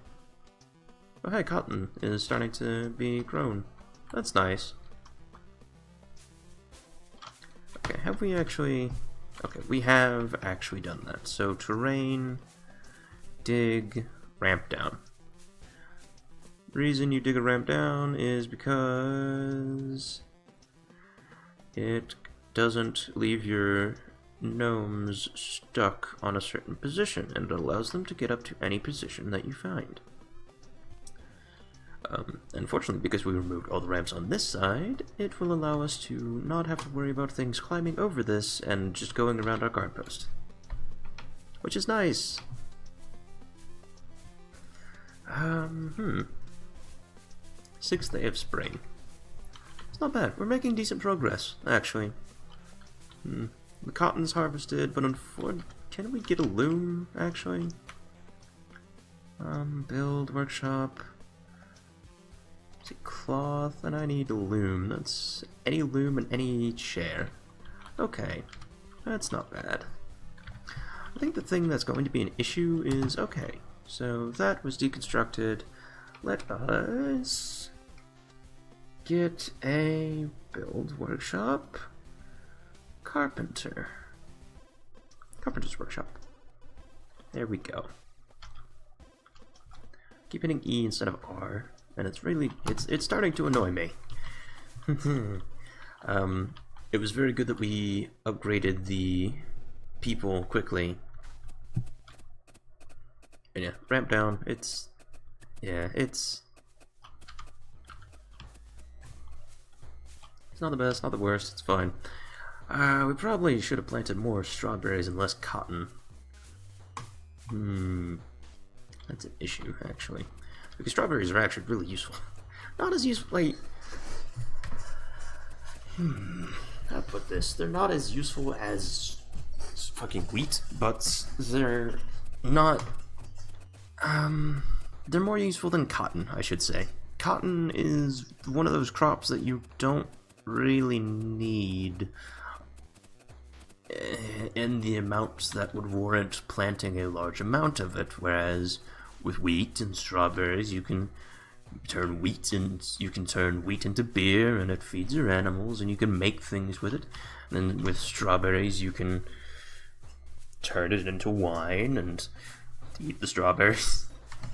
Oh hey, cotton is starting to be grown. That's nice. Okay, have we actually... Okay, we have actually done that. So, terrain, dig, ramp down. The reason you dig a ramp down is because it doesn't leave your gnomes stuck on a certain position, and it allows them to get up to any position that you find. Unfortunately, because we removed all the ramps on this side, it will allow us to not have to worry about things climbing over this and just going around our guard post. Which is nice. Sixth day of spring. It's not bad. We're making decent progress, actually. The cotton's harvested, but unfortunately, can we get a loom, actually? Build, workshop. Is it cloth? And I need a loom. That's any loom and any chair. Okay, that's not bad. I think the thing that's going to be an issue is, okay, so that was deconstructed. Let us get a build workshop. Carpenter's workshop. There we go. Keep hitting E instead of R, and it's really, it's starting to annoy me. It was very good that we upgraded the people quickly. And yeah, ramp down, it's not the best, not the worst, it's fine. We probably should have planted more strawberries and less cotton. That's an issue, actually. Because strawberries are actually really useful. Not as useful, like... how to put this? They're not as useful as fucking wheat, but they're not... they're more useful than cotton, I should say. Cotton is one of those crops that you don't really need in the amounts that would warrant planting a large amount of it, whereas with wheat and strawberries you can turn wheat into beer, and it feeds your animals, and you can make things with it. And then with strawberries you can turn it into wine and eat the strawberries.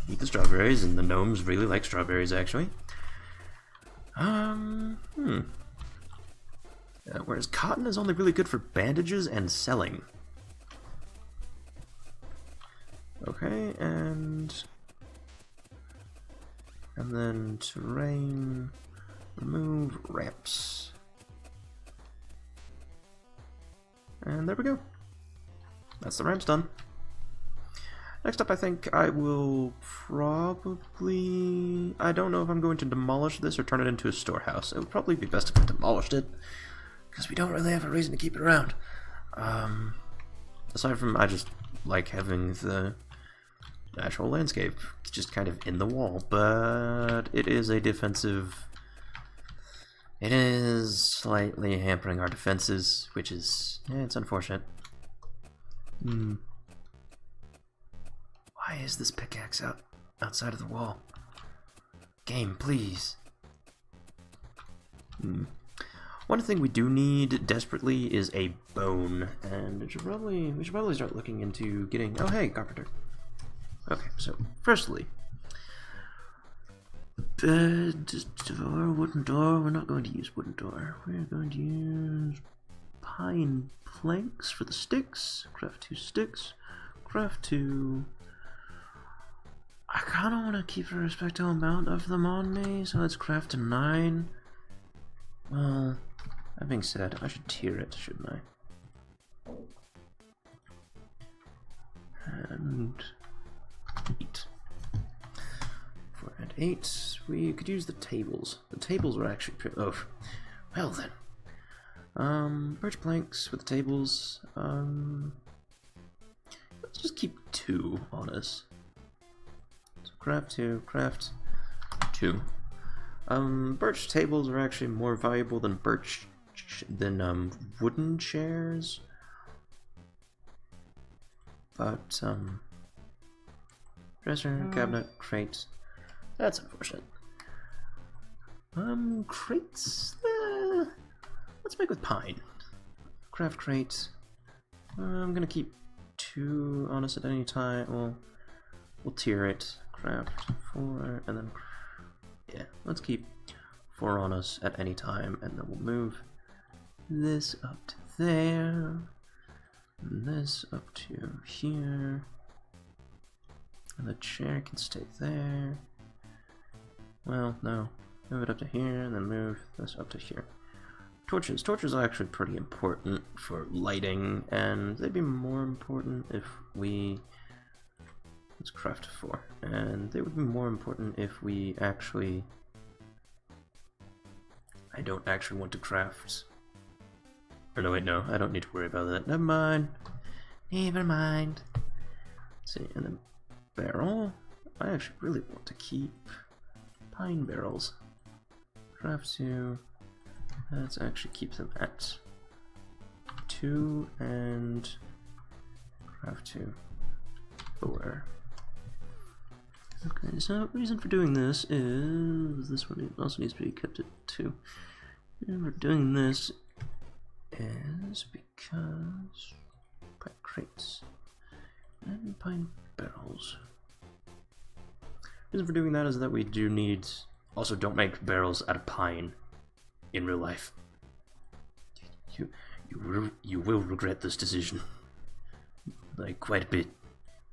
And the gnomes really like strawberries, actually. Whereas cotton is only really good for bandages and selling. Okay, and then terrain, remove ramps. And there we go. That's the ramps done. Next up, I think I will probably... I don't know if I'm going to demolish this or turn it into a storehouse. It would probably be best if I demolished it, because we don't really have a reason to keep it around. Aside from, I just like having the natural landscape just kind of in the wall, but it is a defensive... It is slightly hampering our defenses, which is... it's unfortunate. Why is this pickaxe outside of the wall? Game, please. One thing we do need desperately is a bone, and we should probably start looking into getting... Oh, hey, carpenter. Okay, so firstly, bed door, wooden door. We're not going to use wooden door. We're going to use pine planks for the sticks. Craft 2 sticks. Craft 2. I kind of want to keep a respectable amount of them on me, so let's craft a 9. Well, that being said, I should tier it, shouldn't I? And 8. 4 and 8. We could use the tables. The tables are actually pretty... Oh, well then. Birch planks with the tables. Let's just keep 2 on us. Craft 2, craft 2. Birch tables are actually more valuable than wooden chairs. But, dresser, cabinet, crate. That's unfortunate. Crates? Let's make with pine. Craft crate. I'm gonna keep 2 on us at any time. Well, we'll tier it. Craft 4, and then, yeah, let's keep 4 on us at any time, and then we'll move this up to there, and this up to here, and the chair can stay there. Well, no, move it up to here, and then move this up to here. Torches. Torches are actually pretty important for lighting, and they'd be more important if we Let's craft 4. And they would be more important if we actually... I don't actually want to craft... Or no, wait, no, I don't need to worry about that. Never mind. Never mind. Let's see, and then barrel. I actually really want to keep pine barrels. Craft 2. Let's actually keep them at 2 and craft 2. 4. Okay, so reason for doing this is this one also needs to be kept at 2. And we're doing this is because pine crates and pine barrels. Reason for doing that is that we do need. Also, don't make barrels out of pine in real life. You will regret this decision, like quite a bit,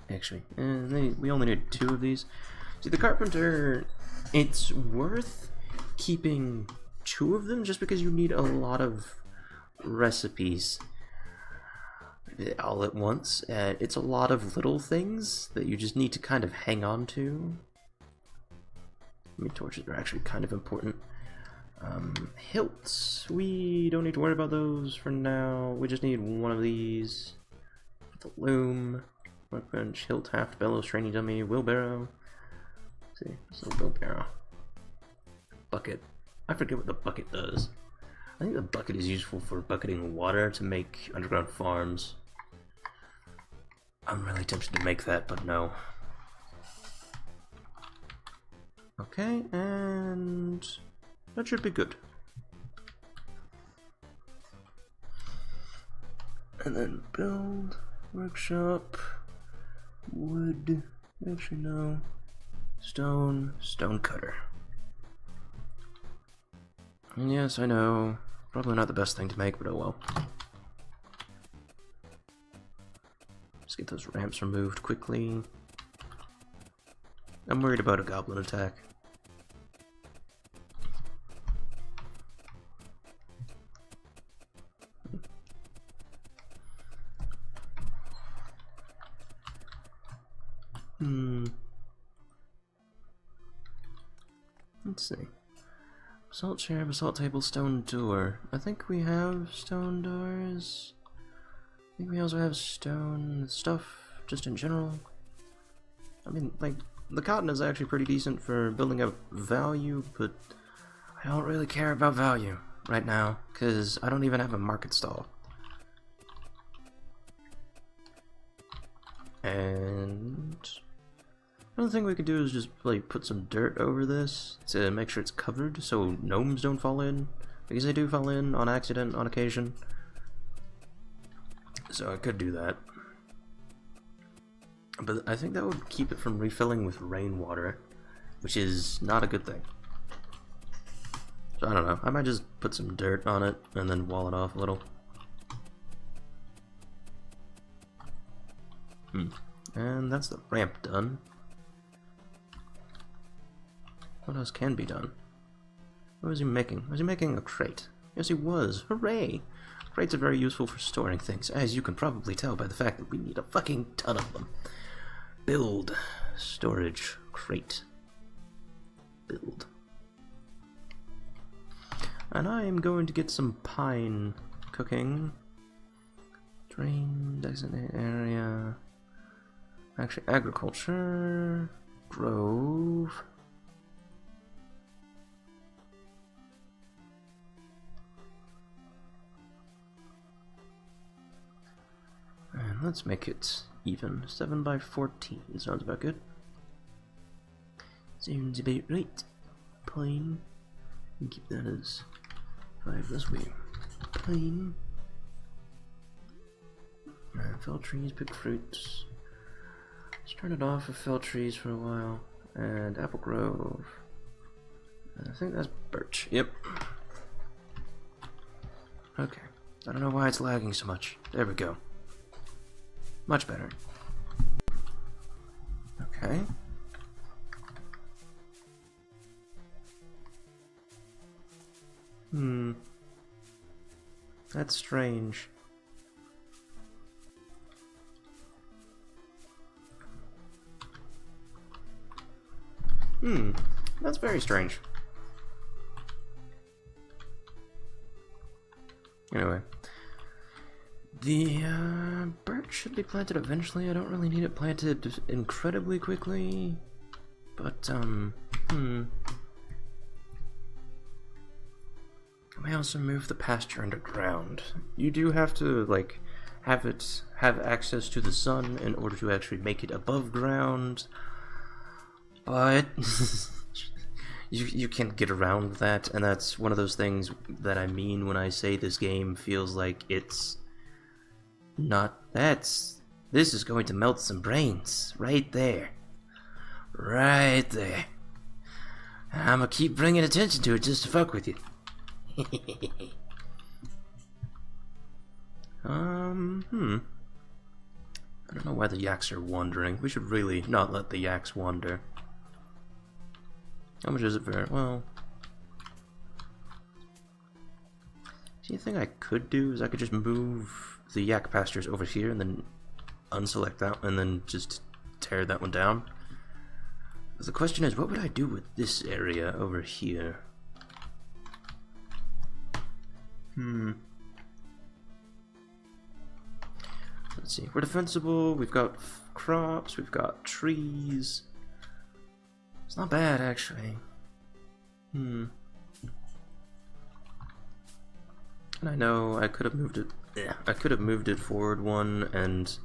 actually. And we only need 2 of these. See, the carpenter, it's worth keeping 2 of them just because you need a lot of recipes all at once. It's a lot of little things that you just need to kind of hang on to. I mean, torches are actually kind of important. Hilts, we don't need to worry about those for now. We just need one of these. The loom, workbench, hilt, haft, bellows, training dummy, wheelbarrow. Let's see, what's a wheelbarrow? Bucket. I forget what the bucket does. I think the bucket is useful for bucketing water to make underground farms. I'm really tempted to make that, but no. Okay, and that should be good. And then build, workshop, wood, actually no, stone cutter. And yes, I know, probably not the best thing to make, but oh well. Let's get those ramps removed quickly. I'm worried about a goblin attack. Let's see. Basalt chair, basalt table, stone door. I think we have stone doors. I think we also have stone stuff, just in general. I mean, like, the cotton is actually pretty decent for building up value, but I don't really care about value right now, because I don't even have a market stall. And another thing we could do is just like put some dirt over this to make sure it's covered so gnomes don't fall in, because they do fall in on accident on occasion. So I could do that. But I think that would keep it from refilling with rainwater, which is not a good thing. So I don't know, I might just put some dirt on it and then wall it off a little. And that's the ramp done. What else can be done? What was he making? Was he making a crate? Yes, he was. Hooray! Crates are very useful for storing things, as you can probably tell by the fact that we need a fucking ton of them. Build. Storage. Crate. Build. And I am going to get some pine cooking. Drain, designate area. Actually, agriculture. Grove. And let's make it even. 7 by 14 sounds about good. Sounds about right. Plain. And keep that as 5 this way. Plain. Fell trees, pick fruits. Let's turn it off with fell trees for a while. And apple grove. I think that's birch. Yep. Okay. I don't know why it's lagging so much. There we go. Much better. Okay. That's strange. That's very strange. Anyway. The birch should be planted eventually. I don't really need it planted incredibly quickly. But, I may also move the pasture underground. You do have to, like, have access to the sun in order to actually make it above ground. But you can't get around that, and that's one of those things that I mean when I say this game feels like it's not. This is going to melt some brains right there. Right there. I'm gonna keep bringing attention to it just to fuck with you. I don't know why the yaks are wandering. We should really not let the yaks wander. How much is it for? Well, see, the thing I could do is I could just move the yak pastures over here and then unselect that and then just tear that one down. But the question is, what would I do with this area over here? Let's see. We're defensible. We've got crops. We've got trees. It's not bad, actually. And I know I could have moved it. Yeah, I could have moved it forward one and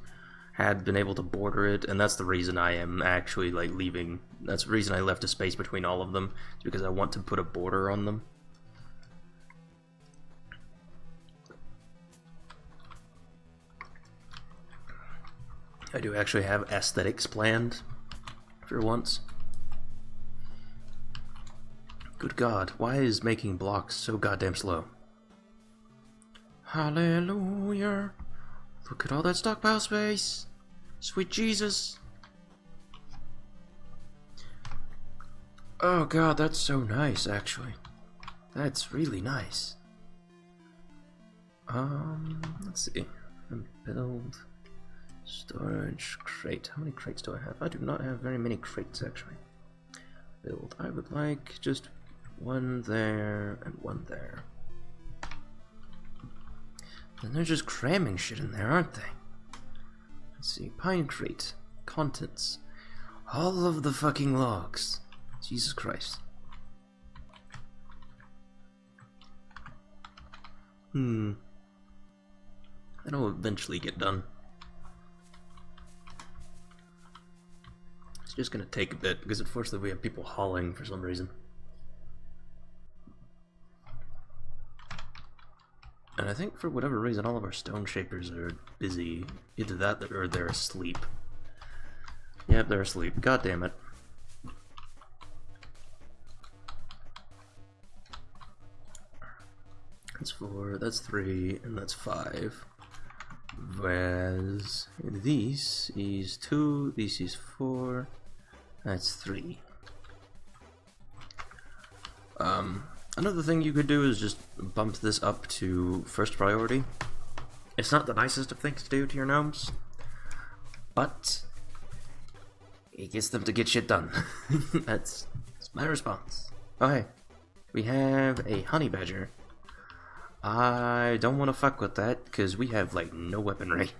had been able to border it, and that's the reason I am actually like leaving. That's the reason I left a space between all of them, is because I want to put a border on them. I do actually have aesthetics planned for once. Good God, why is making blocks so goddamn slow? Hallelujah! Look at all that stockpile space! Sweet Jesus! Oh God, that's so nice, actually. That's really nice. Let's see. Build. Storage. Crate. How many crates do I have? I do not have very many crates, actually. Build. I would like just one there and one there. And they're just cramming shit in there, aren't they? Let's see. Pine crate. Contents. All of the fucking logs. Jesus Christ. That'll eventually get done. It's just gonna take a bit, because unfortunately we have people hauling for some reason. And I think for whatever reason all of our stone shapers are busy. Either that or they're asleep. Yep, they're asleep. God damn it. That's 4, that's 3, and that's 5. Whereas this is 2, this is 4, that's 3. Another thing you could do is just bump this up to first priority. It's not the nicest of things to do to your gnomes, but it gets them to get shit done. That's my response. Oh hey, we have a honey badger. I don't want to fuck with that, because we have, like, no weaponry.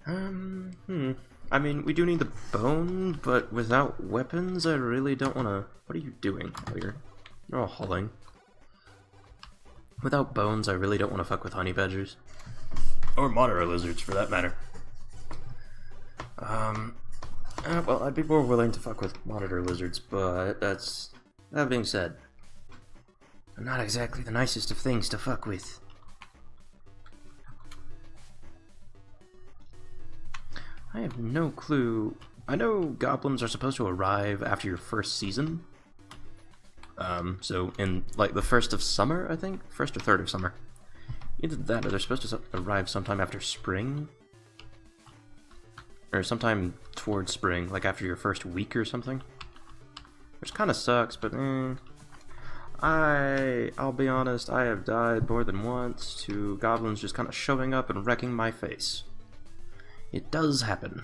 I mean, we do need the bone, but without weapons, I really don't want to... What are you doing? Oh, you're all hauling. Without bones, I really don't want to fuck with honey badgers. Or monitor lizards, for that matter. Well, I'd be more willing to fuck with monitor lizards, but that's... That being said, they're not exactly the nicest of things to fuck with. I have no clue. I know goblins are supposed to arrive after your first season. So in, like, the 1st of summer, I think? 1st or 3rd of summer. Either that or they're supposed to arrive sometime after spring. Or sometime towards spring, like after your first week or something. Which kind of sucks, but I'll be honest, I have died more than once to goblins just kind of showing up and wrecking my face. It does happen.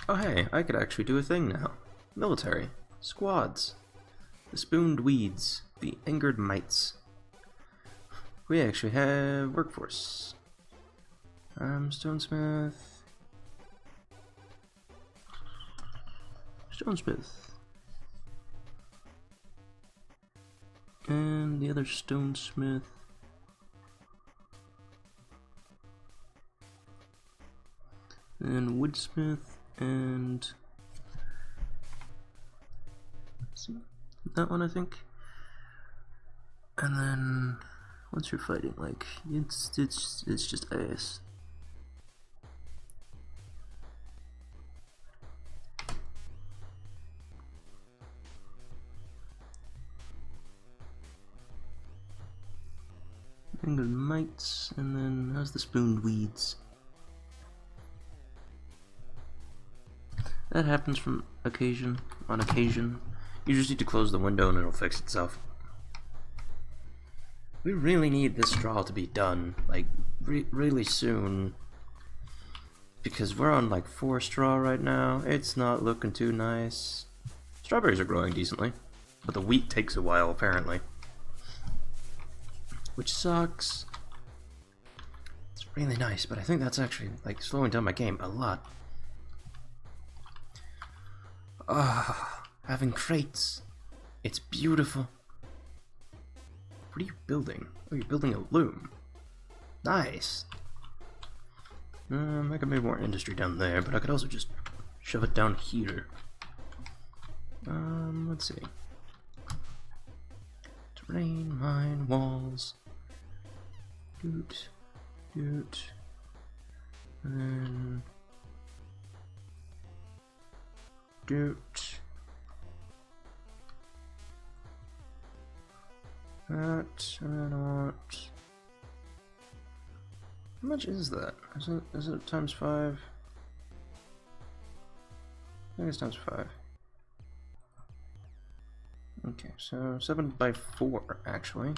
Oh hey, I could actually do a thing now. Military. Squads. The spooned weeds. The angered mites. We actually have workforce. Stonesmith. Stonesmith. And the other stonesmith. And woodsmith and that one, I think. And then once you're fighting, like it's just ass. Angered mites, and then how's the spooned weeds? That happens on occasion. You just need to close the window and it'll fix itself. We really need this straw to be done, like, really soon. Because we're on, like, 4 straw right now. It's not looking too nice. Strawberries are growing decently, but the wheat takes a while, apparently. Which sucks. It's really nice, but I think that's actually, like, slowing down my game a lot. Ah, having crates. It's beautiful. What are you building? Oh, you're building a loom. Nice. I could make more industry down there, but I could also just shove it down here. Let's see. Terrain, mine, walls. Doot, doot. And then doot. That, and then I want... How much is that? Is it times 5? I think it's times 5. Okay, so 7 by 4, actually.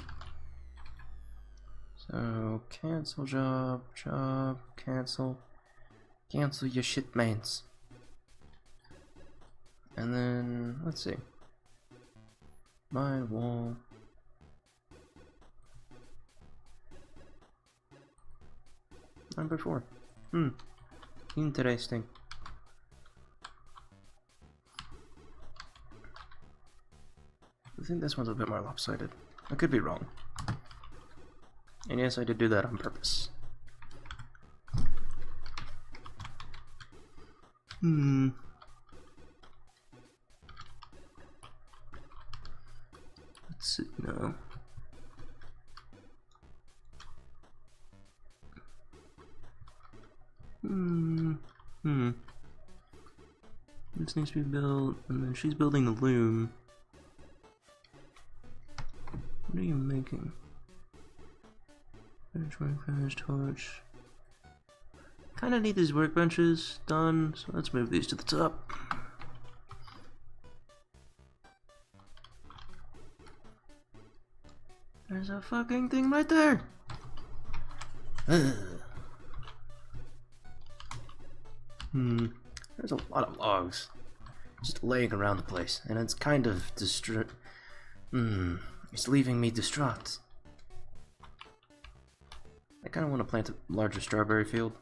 So, cancel job, cancel your shit mains. And then, let's see. My wall. Number 4. Interesting. I think this one's a bit more lopsided. I could be wrong. And yes, I did do that on purpose. Let's see now. This needs to be built, and then she's building the loom. What are you making? Finish torch. Kinda need these workbenches done, so let's move these to the top. There's a fucking thing right there! There's a lot of logs just laying around the place, and it's kind of it's leaving me distraught. I kind of want to plant a larger strawberry field.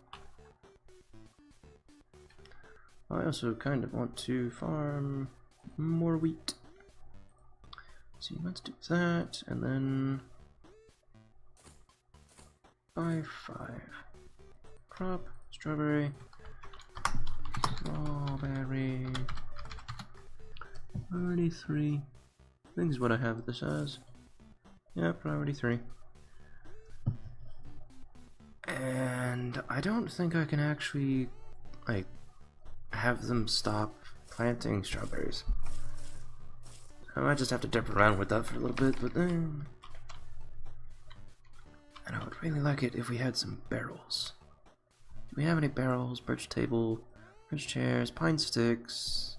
I also kind of want to farm more wheat. So let's do that, and then by 5. Crop, strawberry, strawberry, priority 3. I think is what I have this as. Yeah, priority 3. And I don't think I can actually, like, have them stop planting strawberries. I might just have to dip around with that for a little bit, but then... And I would really like it if we had some barrels. Do we have any barrels? Birch table, birch chairs, pine sticks,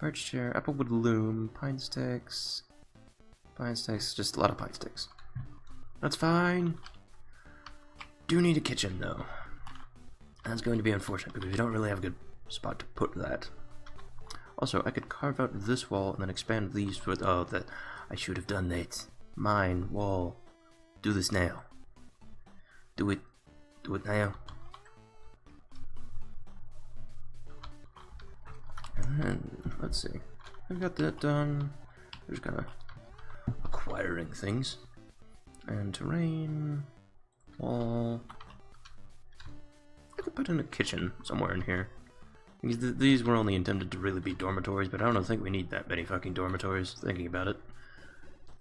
birch chair, applewood loom, pine sticks, just a lot of pine sticks. That's fine. Do need a kitchen though. That's going to be unfortunate because we don't really have good spot to put that. Also, I could carve out this wall and then expand these with. Oh, that I should have done that. Mine wall. Do this now. Do it. Do it now. And then, let's see. I've got that done. We're just kind of acquiring things. And terrain. Wall. I could put in a kitchen somewhere in here. These were only intended to really be dormitories, but I don't think we need that many fucking dormitories, thinking about it.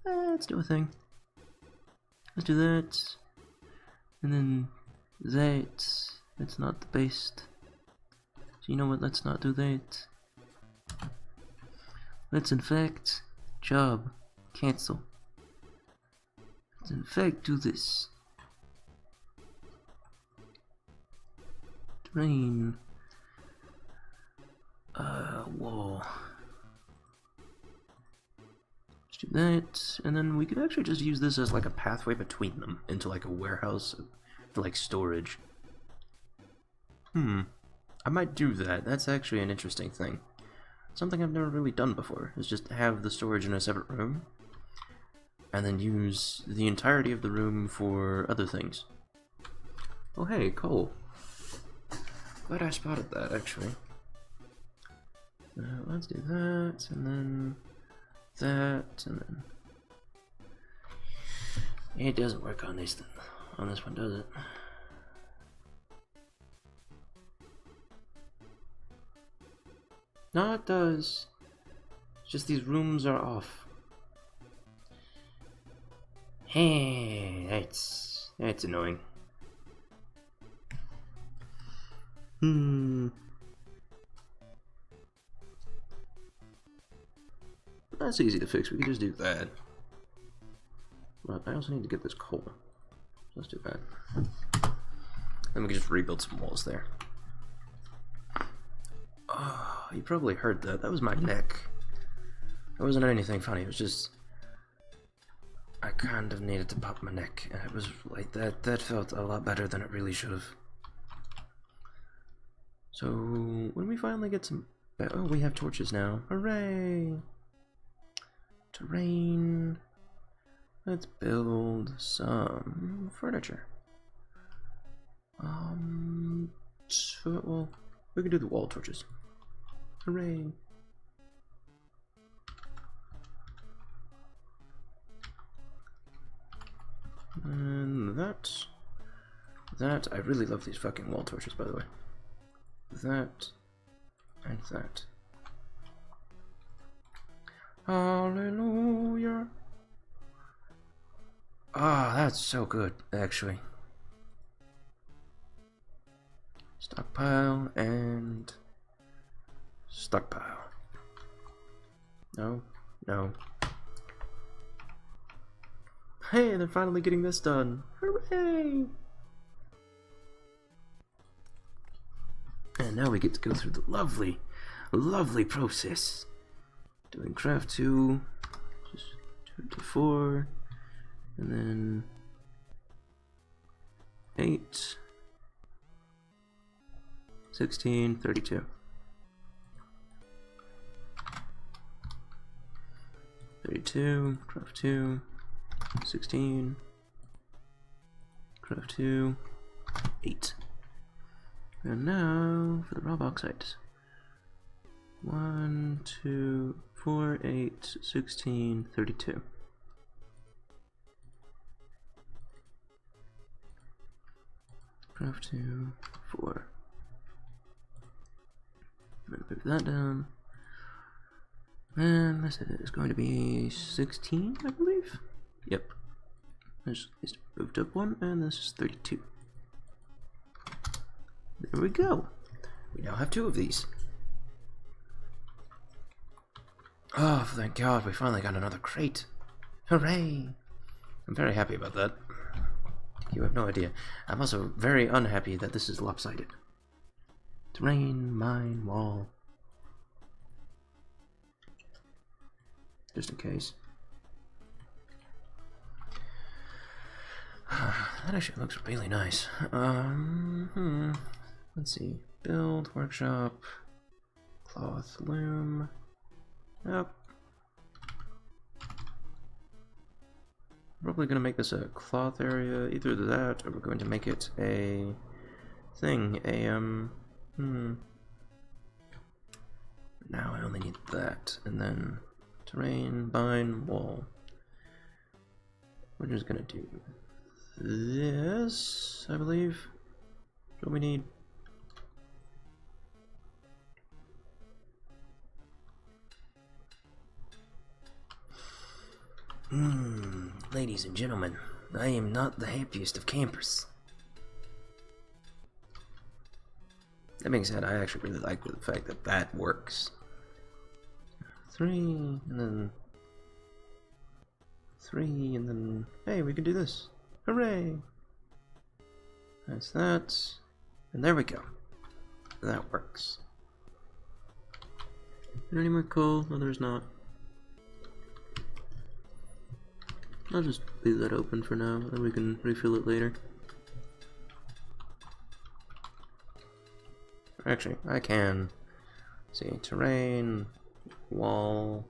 Let's do a thing. Let's do that. And then that. That's not the best. So you know what, let's not do that. Let's in fact, job, cancel. Let's in fact do this. Terrain. Wall. Let's do that, and then we could actually just use this as like a pathway between them into like a warehouse for like storage. I might do that. That's actually an interesting thing. Something I've never really done before is just have the storage in a separate room and then use the entirety of the room for other things. Oh hey, coal. Glad I spotted that actually. Let's do that, and then that, and then it doesn't work on this one, does it? No, it does. It's just these rooms are off. Hey, that's annoying. That's easy to fix. We can just do that. But I also need to get this coal. Let's do that. Then we can just rebuild some walls there. Oh, you probably heard that. That was my neck. It wasn't anything funny. It was just I kind of needed to pop my neck, and it was like that. That felt a lot better than it really should have. So when we finally get some, oh, we have torches now. Hooray! Terrain. Let's build some furniture. Well, we can do the wall torches. Hooray! And that, I really love these fucking wall torches, by the way. That, and that. Hallelujah. Ah, that's so good, actually. Stockpile and stockpile. No, no. Hey, they're finally getting this done. Hooray! And now we get to go through the lovely, lovely process. Doing craft 2, just 2 to 4, and then 8, 16, 32. 32, craft 2, 16, craft 2, 8. And now for the raw bauxite. 1, 2, 4, 8, 16, 32. Craft 2, 4. I'm gonna move that down. And this is going to be 16, I believe. Yep. This is moved up 1, and this is 32. There we go. We now have 2 of these. Oh, thank God, we finally got another crate. Hooray! I'm very happy about that. You have no idea. I'm also very unhappy that this is lopsided. Terrain, mine, wall. Just in case. That actually looks really nice. Let's see. Build, workshop, cloth, loom. Yep. Probably going to make this a cloth area, either that, or we're going to make it a thing, Now I only need that, and then terrain, bind, wall. We're just going to do this, I believe. What we need. Ladies and gentlemen, I am not the happiest of campers. That being said, I actually really like the fact that that works. 3, and then 3, and then, hey, we can do this. Hooray! That's that, and there we go. That works. Is there any more coal? No, there's not. I'll just leave that open for now, and we can refill it later. Actually, I can. Let's see, terrain, wall,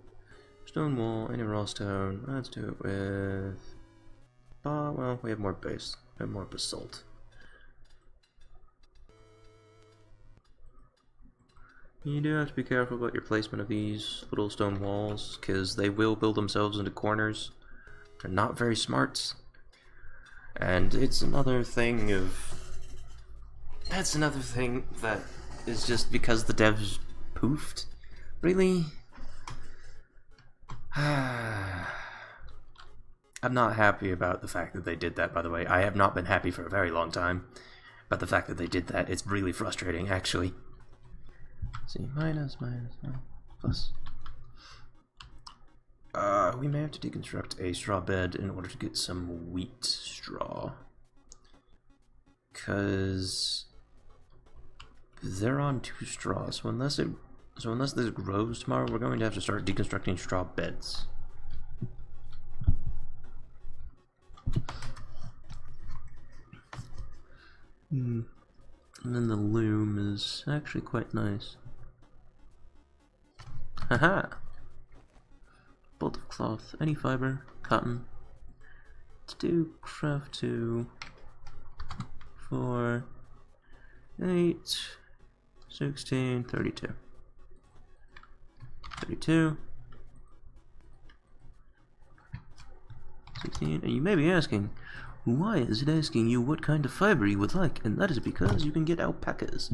stone wall, any raw stone. Let's do it with... well, we have more base. We have more basalt. You do have to be careful about your placement of these little stone walls, because they will build themselves into corners. They're not very smart. And it's another thing of... That's another thing that is just because the devs poofed. Really? I'm not happy about the fact that they did that, by the way. I have not been happy for a very long time. But the fact that they did that, it's really frustrating, actually. Let's see, minus, plus. We may have to deconstruct a straw bed in order to get some wheat straw. Because they're on 2 straws, so unless this grows tomorrow, we're going to have to start deconstructing straw beds. And then the loom is actually quite nice. Haha! Bolt of cloth, any fiber, cotton. Let's do craft 2, 4, 8, 16, 32. 32. 16. And you may be asking, why is it asking you what kind of fiber you would like? And that is because you can get alpacas,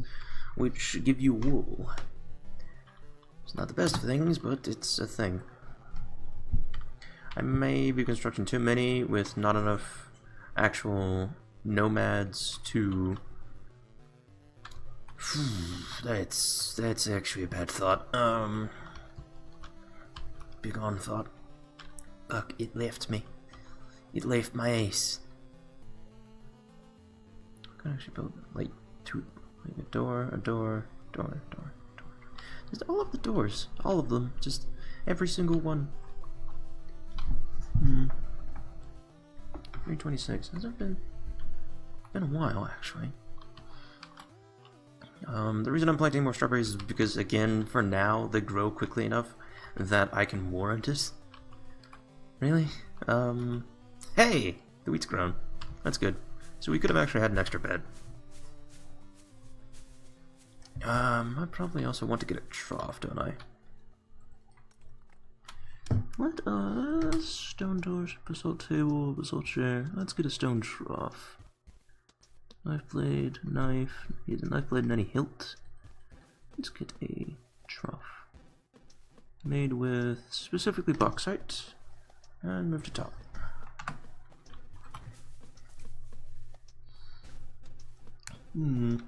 which give you wool. It's not the best of things, but it's a thing. I may be constructing too many with not enough actual nomads to... That's actually a bad thought. Big on thought. Fuck, it left me. It left my ace. I can actually build like a door. Just all of the doors. All of them. Just every single one. 326. Has it been a while, actually. The reason I'm planting more strawberries is because, again, for now, they grow quickly enough that I can warrant it. Really? Hey! The wheat's grown. That's good. So we could have actually had an extra bed. I probably also want to get a trough, don't I? Let us... Stone doors, basalt table, basalt chair. Let's get a stone trough. Knife blade, knife. Need a knife blade and any hilt. Let's get a trough. Made with specifically bauxite. And move to top. And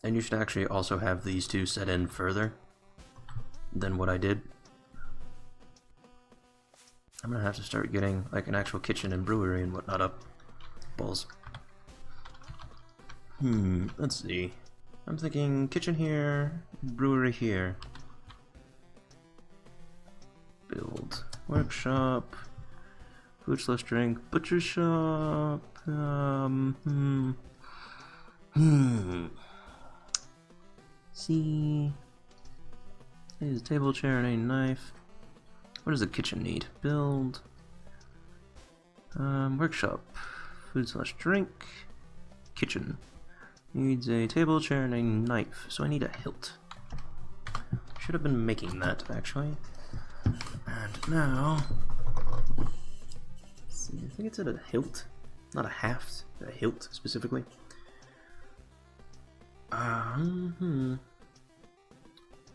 you should actually also have these two set in further than what I did. I'm gonna have to start getting like an actual kitchen and brewery and whatnot up. Balls. Let's see. I'm thinking kitchen here, brewery here. Build. Workshop. Food/drink, butcher shop. See, there's a table, chair, and a knife. What does the kitchen need? Build. Workshop. Food/drink. Kitchen. Needs a table, chair, and a knife. So I need a hilt. Should have been making that, actually. And now... let's see, I think it's at a hilt. Not a haft. A hilt, specifically.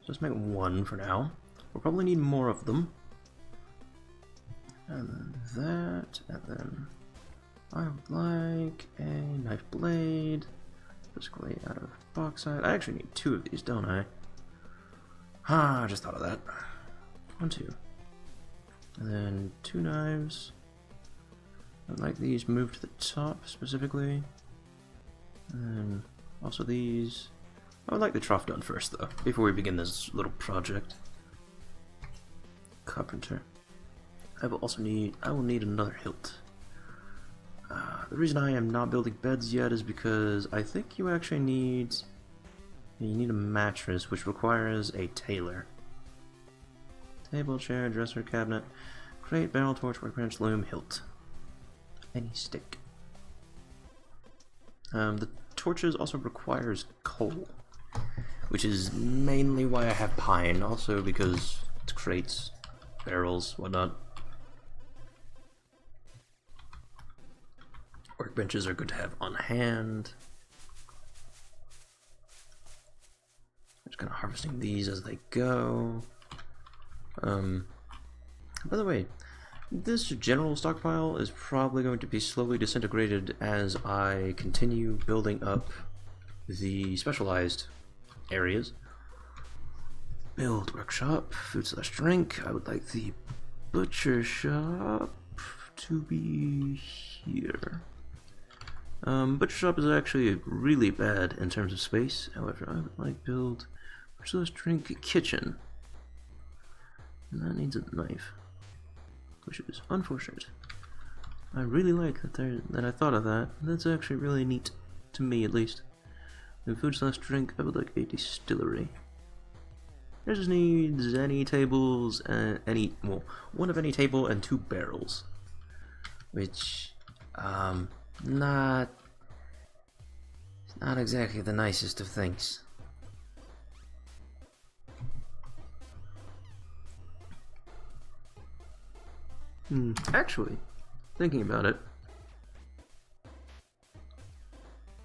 Just make one for now. We'll probably need more of them. And then that, and then I would like a knife blade, basically out of bauxite. I actually need 2 of these, don't I? I just thought of that. 1, 2. And then 2 knives. I'd like these moved to the top, specifically. And then also these. I would like the trough done first, though, before we begin this little project. Carpenter. I will need another hilt. The reason I am not building beds yet is because I think you actually need... you need a mattress, which requires a tailor. Table, chair, dresser, cabinet, crate, barrel, torch, workbench, loom, hilt. Any stick. The torches also requires coal, which is mainly why I have pine, also because it's crates, barrels, whatnot. Workbenches are good to have on hand. Just kind of harvesting these as they go. By the way, this general stockpile is probably going to be slowly disintegrated as I continue building up the specialized areas. Build workshop, food/drink. I would like the butcher shop to be here. Butcher shop is actually really bad in terms of space. However, I would like build butcher/drink kitchen. And that needs a knife, which is unfortunate. I really like that I thought of that. That's actually really neat, to me at least. And food/drink, I would like a distillery. It just needs any tables and one of any table and 2 barrels, which not exactly the nicest of things. Actually, thinking about it,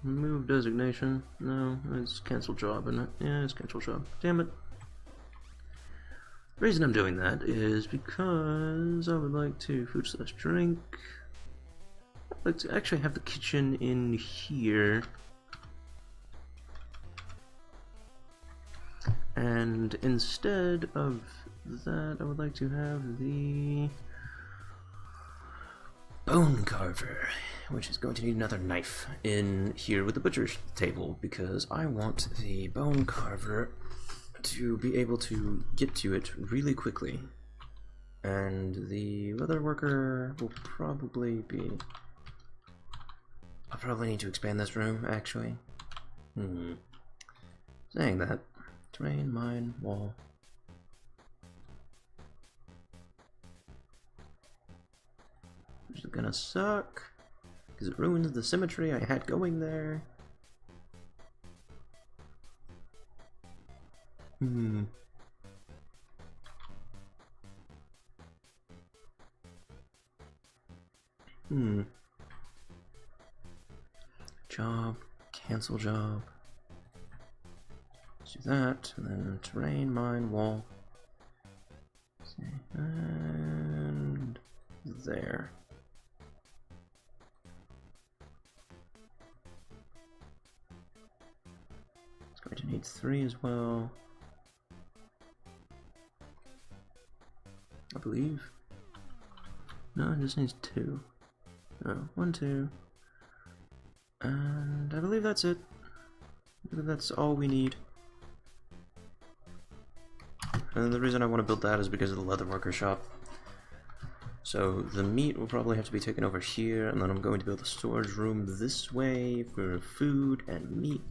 move designation. No, it's cancel job, isn't it? Yeah, it's cancel job. Damn it. The reason I'm doing that is because I would like to food/drink. I'd like to actually have the kitchen in here. And instead of that, I would like to have the bone carver, which is going to need another knife in here with the butcher's table, because I want the bone carver to be able to get to it really quickly. And the leather worker will probably be... I'll probably need to expand this room, actually. Saying that, terrain, mine, wall. Which is gonna suck, because it ruins the symmetry I had going there. Job, cancel job. Let's do that, and then terrain, mine, wall. And there. It's going to need 3 as well, I believe. No, it just needs 2. No, 1, 2. And I believe that's it. I believe that's all we need. And the reason I want to build that is because of the leatherworker shop. So the meat will probably have to be taken over here, and then I'm going to build a storage room this way for food and meat.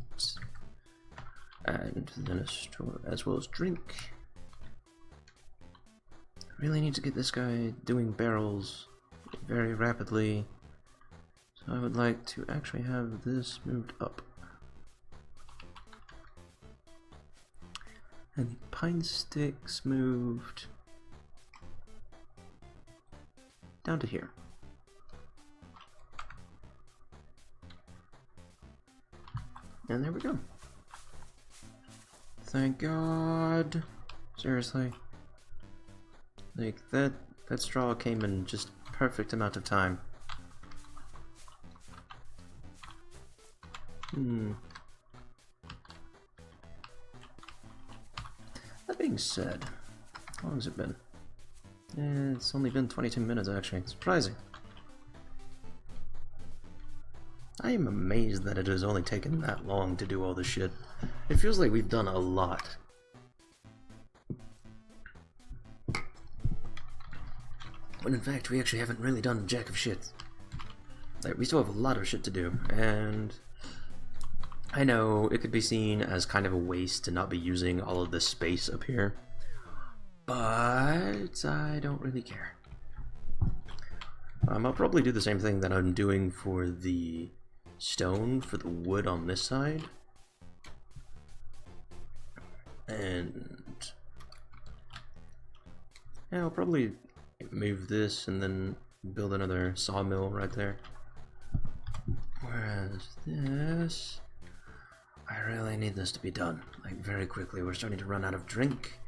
And then a store as well as drink. Really need to get this guy doing barrels very rapidly. So I would like to actually have this moved up. And the pine sticks moved down to here. And there we go. Thank God. Seriously. Like, that straw came in just perfect amount of time. That being said, how long has it been? It's only been 22 minutes actually. Surprising. I am amazed that it has only taken that long to do all this shit. It feels like we've done a lot. When in fact, we actually haven't really done jack of shit. Like, we still have a lot of shit to do, and I know it could be seen as kind of a waste to not be using all of this space up here, but I don't really care. I'll probably do the same thing that I'm doing for the stone, for the wood on this side. And yeah, I'll probably move this and then build another sawmill right there. Whereas this, I really need this to be done, like, very quickly. We're starting to run out of drink,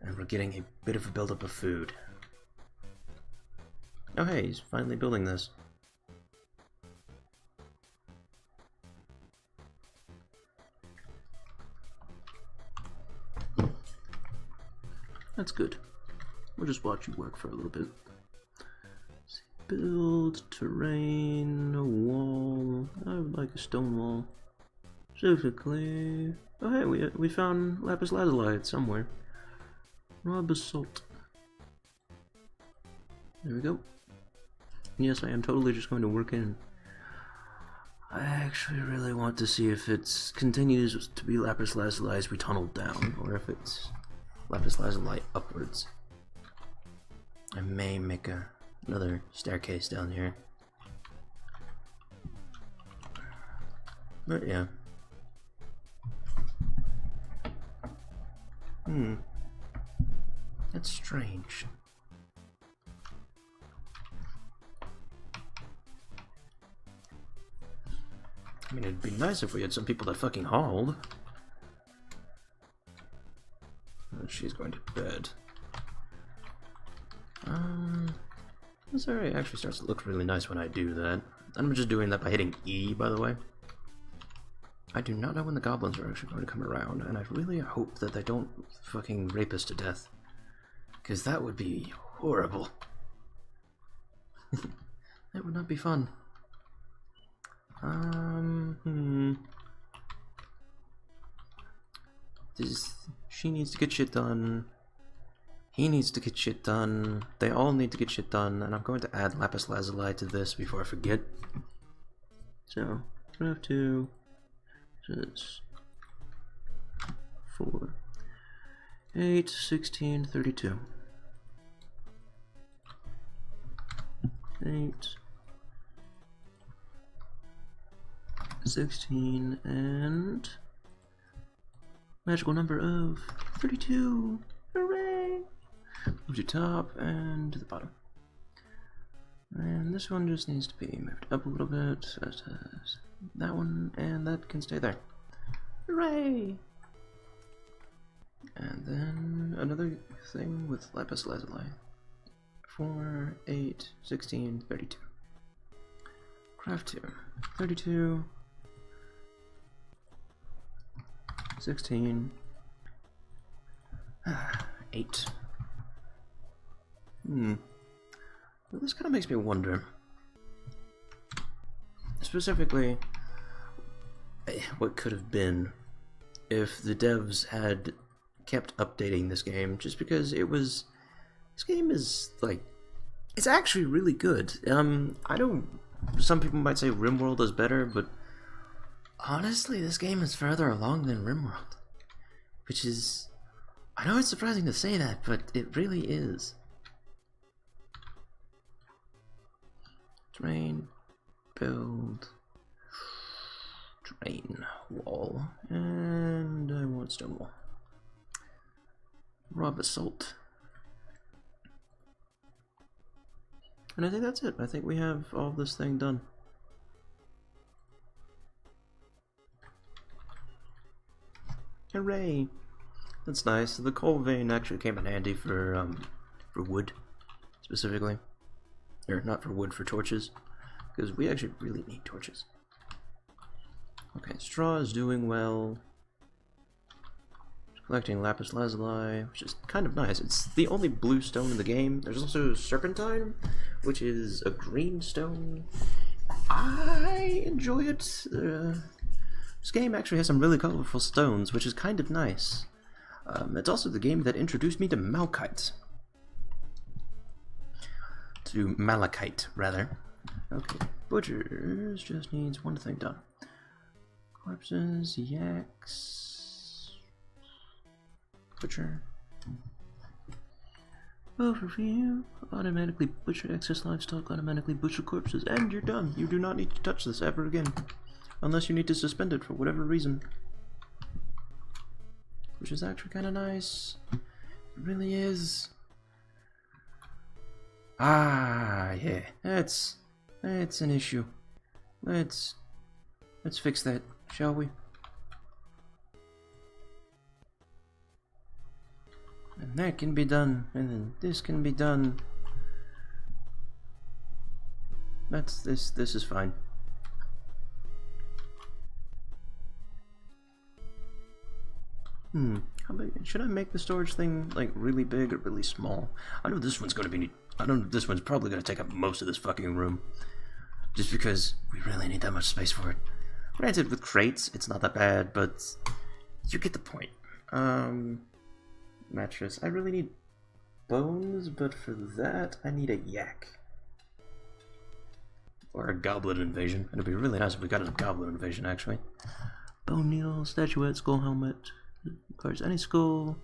and we're getting a bit of a buildup of food. Oh hey, he's finally building this. That's good. We'll just watch you work for a little bit. Build, terrain, a wall. I would like a stone wall. Specifically... Oh hey, we found lapis lazuli somewhere. Raw basalt. There we go. Yes, I am totally just going to work in. I actually really want to see if it continues to be lapis lazuli as we tunnel down, or if it's lapis lazuli upwards. I may make another staircase down here. But yeah. That's strange. I mean, it'd be nice if we had some people that fucking hauled. Oh, she's going to bed. This area actually starts to look really nice when I do that. I'm just doing that by hitting E, by the way. I do not know when the goblins are actually going to come around, and I really hope that they don't fucking rape us to death. Because that would be horrible. That would not be fun. She needs to get shit done. He needs to get shit done. They all need to get shit done, and I'm going to add lapis lazuli to this before I forget. So, we have to 6, 4, 8, 16, 32. 8, 16, and magical number of 32. Hooray! Move to top and to the bottom. And this one just needs to be moved up a little bit, as does that one, and that can stay there. Hooray! And then another thing with lapis lazuli. 4, 8, 16, 32. Craft 2. 32. 16. 8. Well, this kind of makes me wonder. Specifically, what could have been if the devs had kept updating this game, just because it was... This game is, like, It's actually really good. I don't. Some people might say RimWorld is better, but honestly, this game is further along than RimWorld, which is. I know it's surprising to say that, but it really is. Drain, build, drain, wall, and I want stone wall. Raw basalt. And I think that's it. I think we have all this thing done. Hooray! That's nice. The coal vein actually came in handy for wood, specifically. Or not for wood, for torches. Because we actually really need torches. Okay, straw is doing well. Collecting lapis lazuli, which is kind of nice. It's the only blue stone in the game. There's also serpentine, which is a green stone. I enjoy it. This game actually has some really colorful stones, which is kind of nice. It's also the game that introduced me to malachite. To malachite, rather. Okay, butchers just needs one thing done. Corpses, yaks. Butcher. Overview. Automatically butcher excess livestock, automatically butcher corpses, and you're done. You do not need to touch this ever again. Unless you need to suspend it for whatever reason. Which is actually kind of nice. It really is. Ah, yeah. That's an issue. Let's fix that, shall we? And that can be done, and then this can be done. This is fine. Should I make the storage thing like really big or really small? I know this one's probably gonna take up most of this fucking room. Just because we really need that much space for it. Granted, with crates, it's not that bad, but you get the point. Mattress. I really need bones, but for that, I need a yak. Or a goblin invasion. It'd be really nice if we got a goblin invasion, actually. Bone needle, statuette, skull helmet. Requires any skull.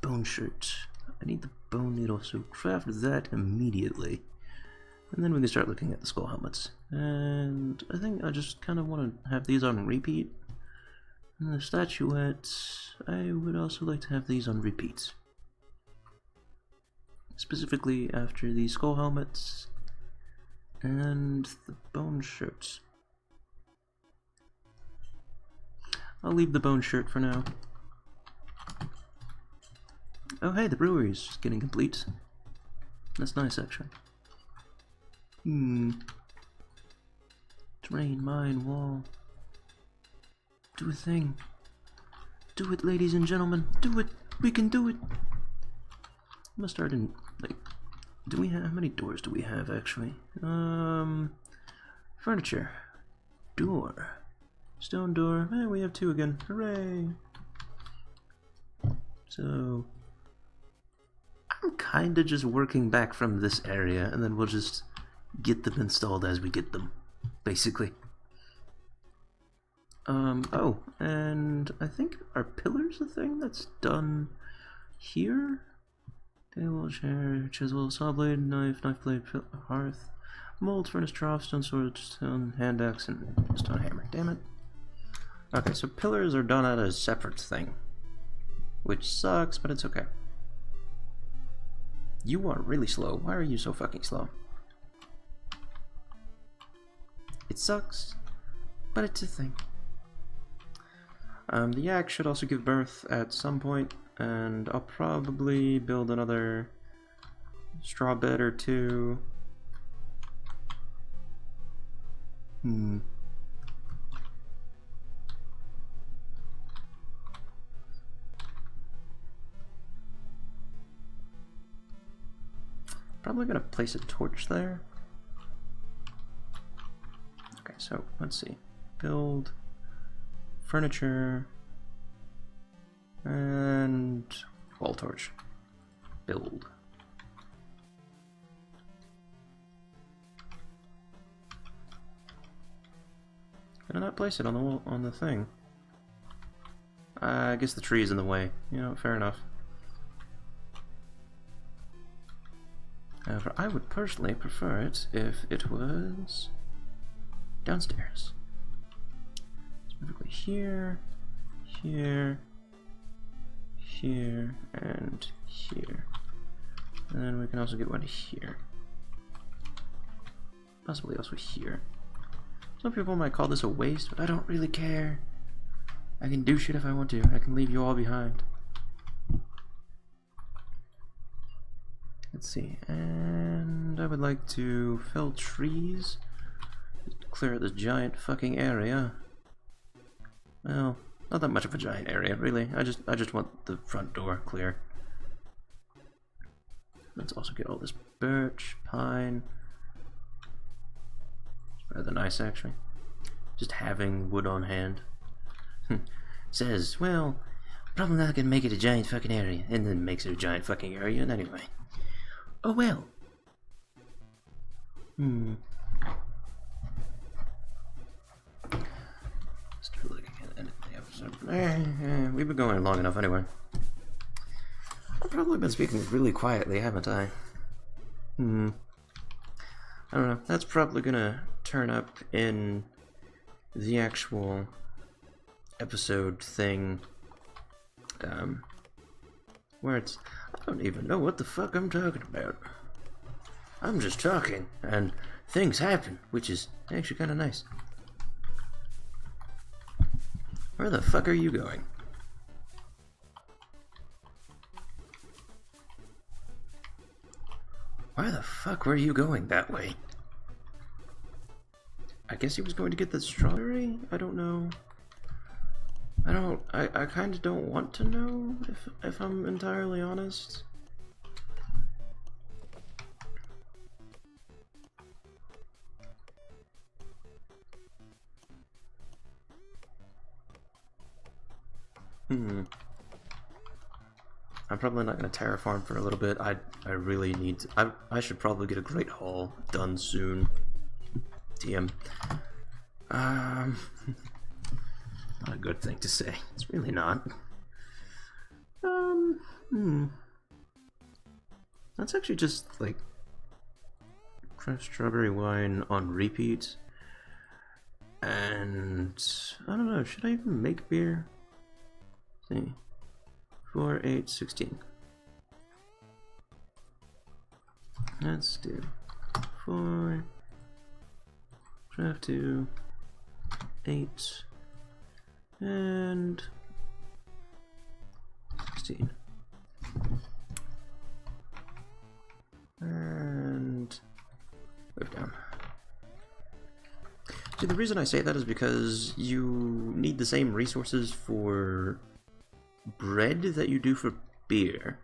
Bone shirt. I need the bone needle, so craft that immediately. And then we can start looking at the skull helmets. And I think I just kind of want to have these on repeat. And the statuettes, I would also like to have these on repeat. Specifically after the skull helmets and the bone shirts. I'll leave the bone shirt for now. Oh hey, the brewery's getting complete. That's nice, actually. Drain, mine, wall. Do a thing. Do it, ladies and gentlemen. Do it. We can do it. I'm gonna start in, like, how many doors do we have, actually? Furniture. Door. Stone door. Eh, we have 2 again. Hooray! So, I'm kinda just working back from this area, and then we'll just get them installed as we get them, basically. Oh, and I think our pillar's a thing that's done here. Table, chair, chisel, saw blade, knife blade, hearth, mold, furnace, trough, stone sword, stone hand axe, and stone hammer. Damn it. Okay, so pillars are done at a separate thing, which sucks, but it's okay. You are really slow. Why are you so fucking slow? It sucks, but it's a thing. The yak should also give birth at some point, and I'll probably build another straw bed or 2. Probably gonna place a torch there. Okay, so let's see. Build furniture and wall torch. Build. Did I not place it on the wall, on the thing? I guess the tree is in the way. You know, fair enough. However, I would personally prefer it if it was downstairs. Specifically here, here, here, and here. And then we can also get one here. Possibly also here. Some people might call this a waste, but I don't really care. I can do shit if I want to. I can leave you all behind. Let's see, and I would like to fell trees. Clear out this giant fucking area. Well, not that much of a giant area, really. I just want the front door clear. Let's also get all this birch, pine. It's rather nice, actually. Just having wood on hand. Says, well, probably not gonna make it a giant fucking area, and then makes it a giant fucking area, and anyway. Oh well. Start looking at the end of the episode. We've been going long enough anyway. I've probably been speaking really quietly, haven't I? I don't know. That's probably gonna turn up in the actual episode thing. Where it's... I don't even know what the fuck I'm talking about. I'm just talking, and things happen, which is actually kind of nice. Where the fuck are you going? Why the fuck were you going that way? I guess he was going to get the strawberry? I don't know. I kind of don't want to know, if I'm entirely honest. I'm probably not going to terraform for a little bit. I really need to... I should probably get a Great Hall done soon. TM. Not a good thing to say. It's really not. That's actually just like craft strawberry wine on repeat. And I don't know, should I even make beer? Let's see. 4, 8, 16. Let's do 4, craft 2, 8, and 16. And move down. See, the reason I say that is because you need the same resources for bread that you do for beer,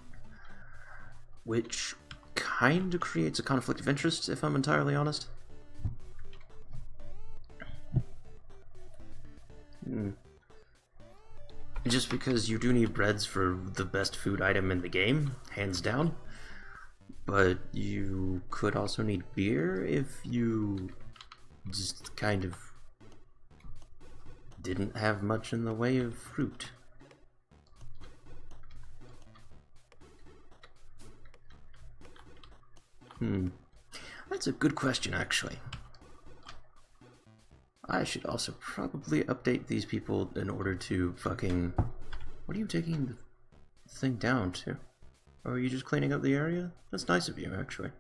which kind of creates a conflict of interest, if I'm entirely honest. Just because you do need breads for the best food item in the game, hands down, but you could also need beer if you just kind of didn't have much in the way of fruit. That's a good question, actually. I should also probably update these people in order to fucking... What are you taking the thing down to? Or are you just cleaning up the area? That's nice of you, actually.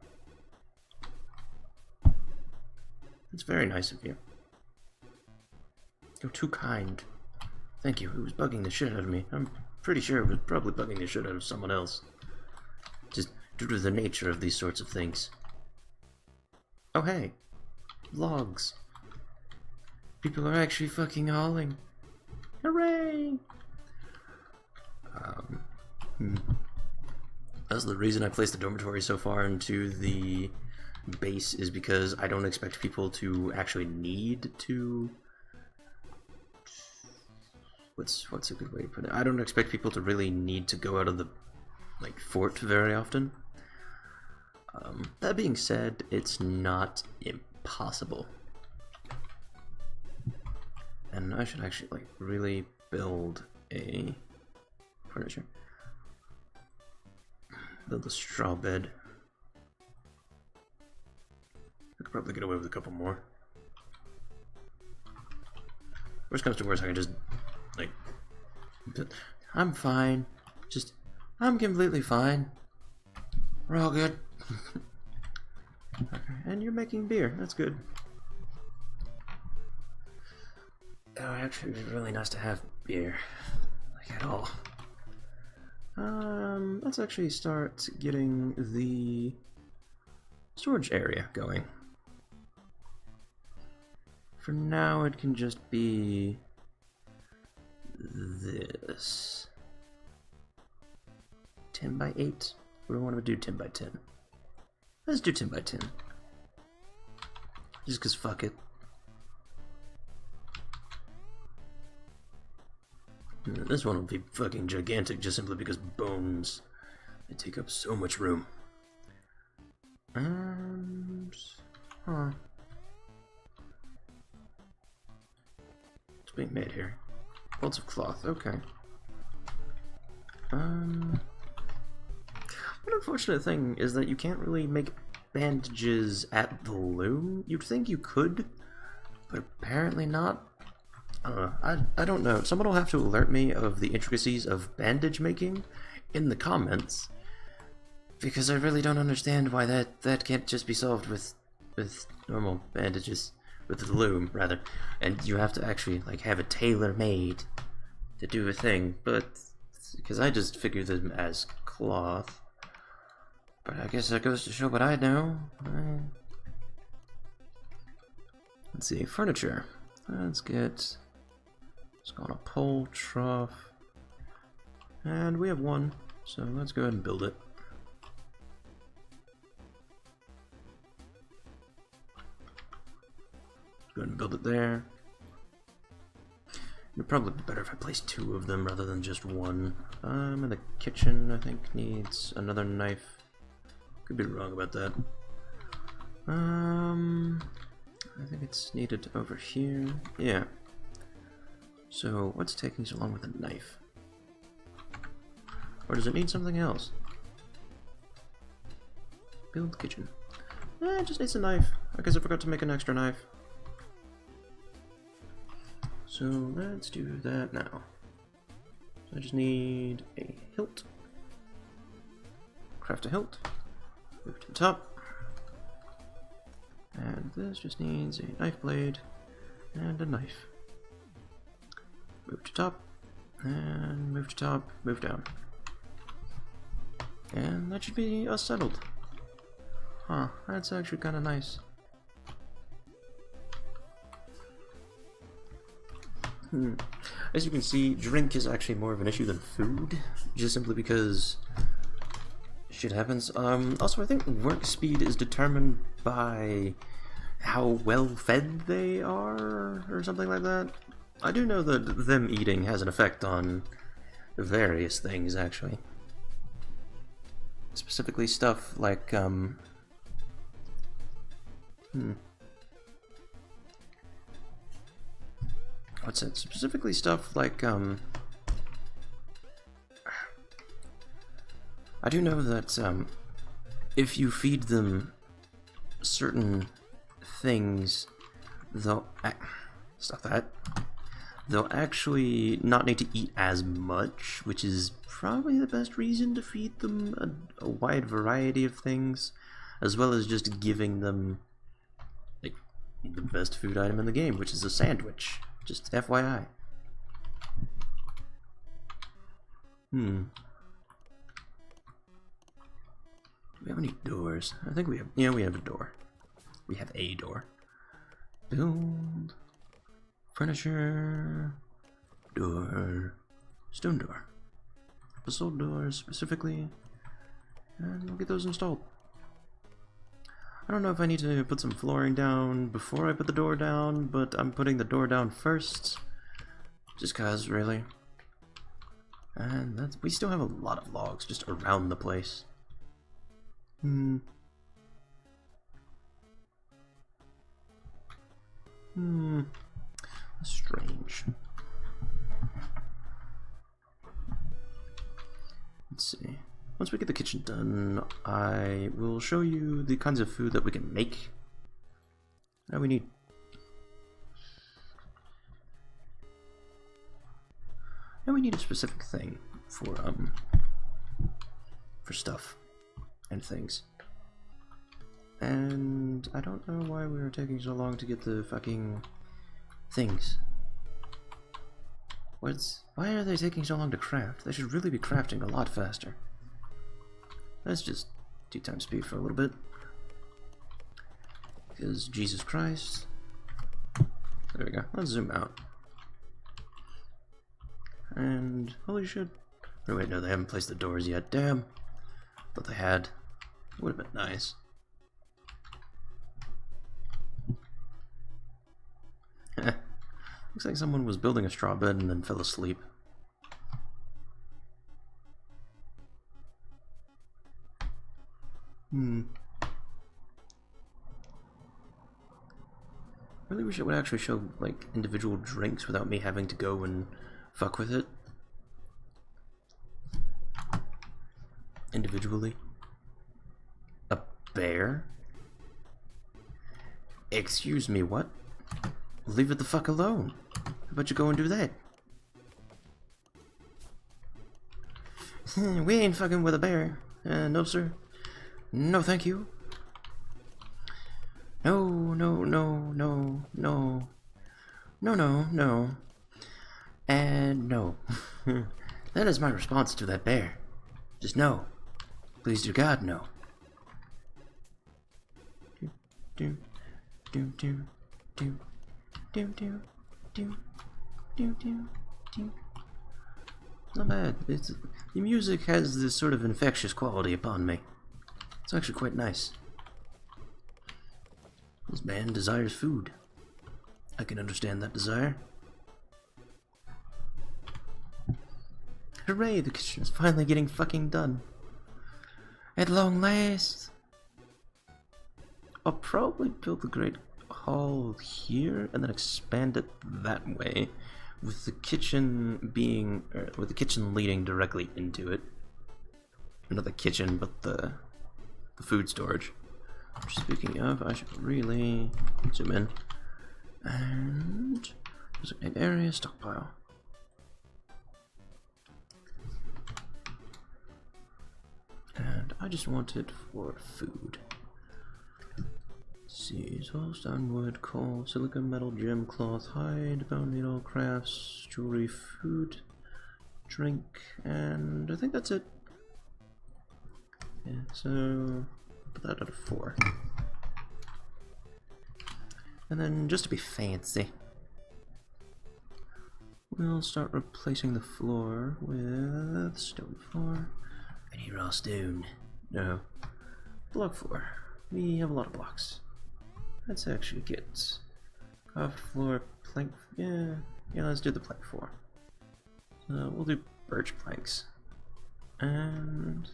That's very nice of you. You're too kind. Thank you. It was bugging the shit out of me. I'm pretty sure it was probably bugging the shit out of someone else. Just due to the nature of these sorts of things. Oh hey, logs. People are actually fucking hauling. Hooray! That's the reason I placed the dormitory so far into the base, is because I don't expect people to actually need to... What's a good way to put it? I don't expect people to really need to go out of the fort very often. That being said, it's not impossible. And I should actually, like, really build a furniture. Build a straw bed. I could probably get away with a couple more. Worst comes to worst, I can just, like... I'm fine. I'm completely fine. We're all good. Okay, and you're making beer. That's good. Oh, actually, it'd be really nice to have beer. Like, at all. Let's actually start getting the storage area going. For now, it can just be this. 10 by 8? What do I want to do 10 by 10? Let's do 10 by 10. Just cause fuck it. This one will be fucking gigantic just simply because bones, they take up so much room. Huh. What's being made here? Bolts of cloth, okay. One unfortunate thing is that you can't really make bandages at the loom. You'd think you could, but apparently not. I don't know. Someone will have to alert me of the intricacies of bandage making in the comments, because I really don't understand why that can't just be solved with normal bandages, with the loom rather, and you have to actually like have a tailor made to do a thing. But because I just figure them as cloth, but I guess that goes to show what I know. Let's see, furniture. Let's get. It's got a pole trough, and we have one, so let's go ahead and build it. Go ahead and build it there. It'd probably be better if I place 2 of them rather than just one. And the kitchen, I think, needs another knife. Could be wrong about that. I think it's needed over here. Yeah. So, what's taking so long with a knife? Or does it need something else? Build kitchen. It just needs a knife. I guess I forgot to make an extra knife. So, let's do that now. So I just need a hilt. Craft a hilt. Move to the top. And this just needs a knife blade and a knife. Move to top, and move to top, move down. And that should be us settled. Huh, that's actually kind of nice. As you can see, drink is actually more of an issue than food, just simply because shit happens. Also, I think work speed is determined by how well fed they are, or something like that. I do know that them eating has an effect on various things, actually. Specifically stuff like, what's it? Specifically stuff like, I do know that, if you feed them certain things, they'll actually not need to eat as much, which is probably the best reason to feed them a wide variety of things, as well as just giving them like the best food item in the game, which is a sandwich. Just FYI. Do we have any doors? I think we have. Yeah, we have a door. We have a door. Build. Furniture. Door. Stone door. Basalt doors specifically. And we'll get those installed. I don't know if I need to put some flooring down before I put the door down, but I'm putting the door down first. Just cause, really. And we still have a lot of logs just around the place. Strange. Let's see. Once we get the kitchen done, I will show you the kinds of food that we can make. Now we need... Now we need a specific thing for stuff and things. And I don't know why we were taking so long to get the fucking things. Why are they taking so long to craft? They should really be crafting a lot faster. Let's just 2 times speed for a little bit. Because Jesus Christ. There we go. Let's zoom out. And holy shit. Oh wait, no, they haven't placed the doors yet. Damn. Thought they had. Would have been nice. Looks like someone was building a straw bed and then fell asleep. Really wish it would actually show, like, individual drinks without me having to go and fuck with it. Individually. A bear? Excuse me, what? Leave it the fuck alone. How about you go and do that? We ain't fucking with a bear. No, sir. No, thank you. No, no, no, no, no. No, no, no. And no. That is my response to that bear. Just no. Please do God, no. Do, do, do, do, do, do, do, do, do, do. Not bad. The music has this sort of infectious quality upon me. It's actually quite nice. This man desires food. I can understand that desire. Hooray, the kitchen is finally getting fucking done. At long last. I'll probably build the Great Hall here and then expand it that way, with the kitchen being, with the kitchen leading directly into it. Not the kitchen, but the food storage. Speaking of, I should really zoom in and designate area stockpile. And I just want it for food. Let's see, soil, stone, wood, coal, silica, metal, gem, cloth, hide, bone needle, crafts, jewelry, food, drink, and I think that's it. Yeah, so put that out of 4. And then just to be fancy, we'll start replacing the floor with stone floor. I need raw stone. No. Block 4. We have a lot of blocks. Let's actually get carved floor, plank. Yeah, let's do the plank 4. We'll do birch planks. And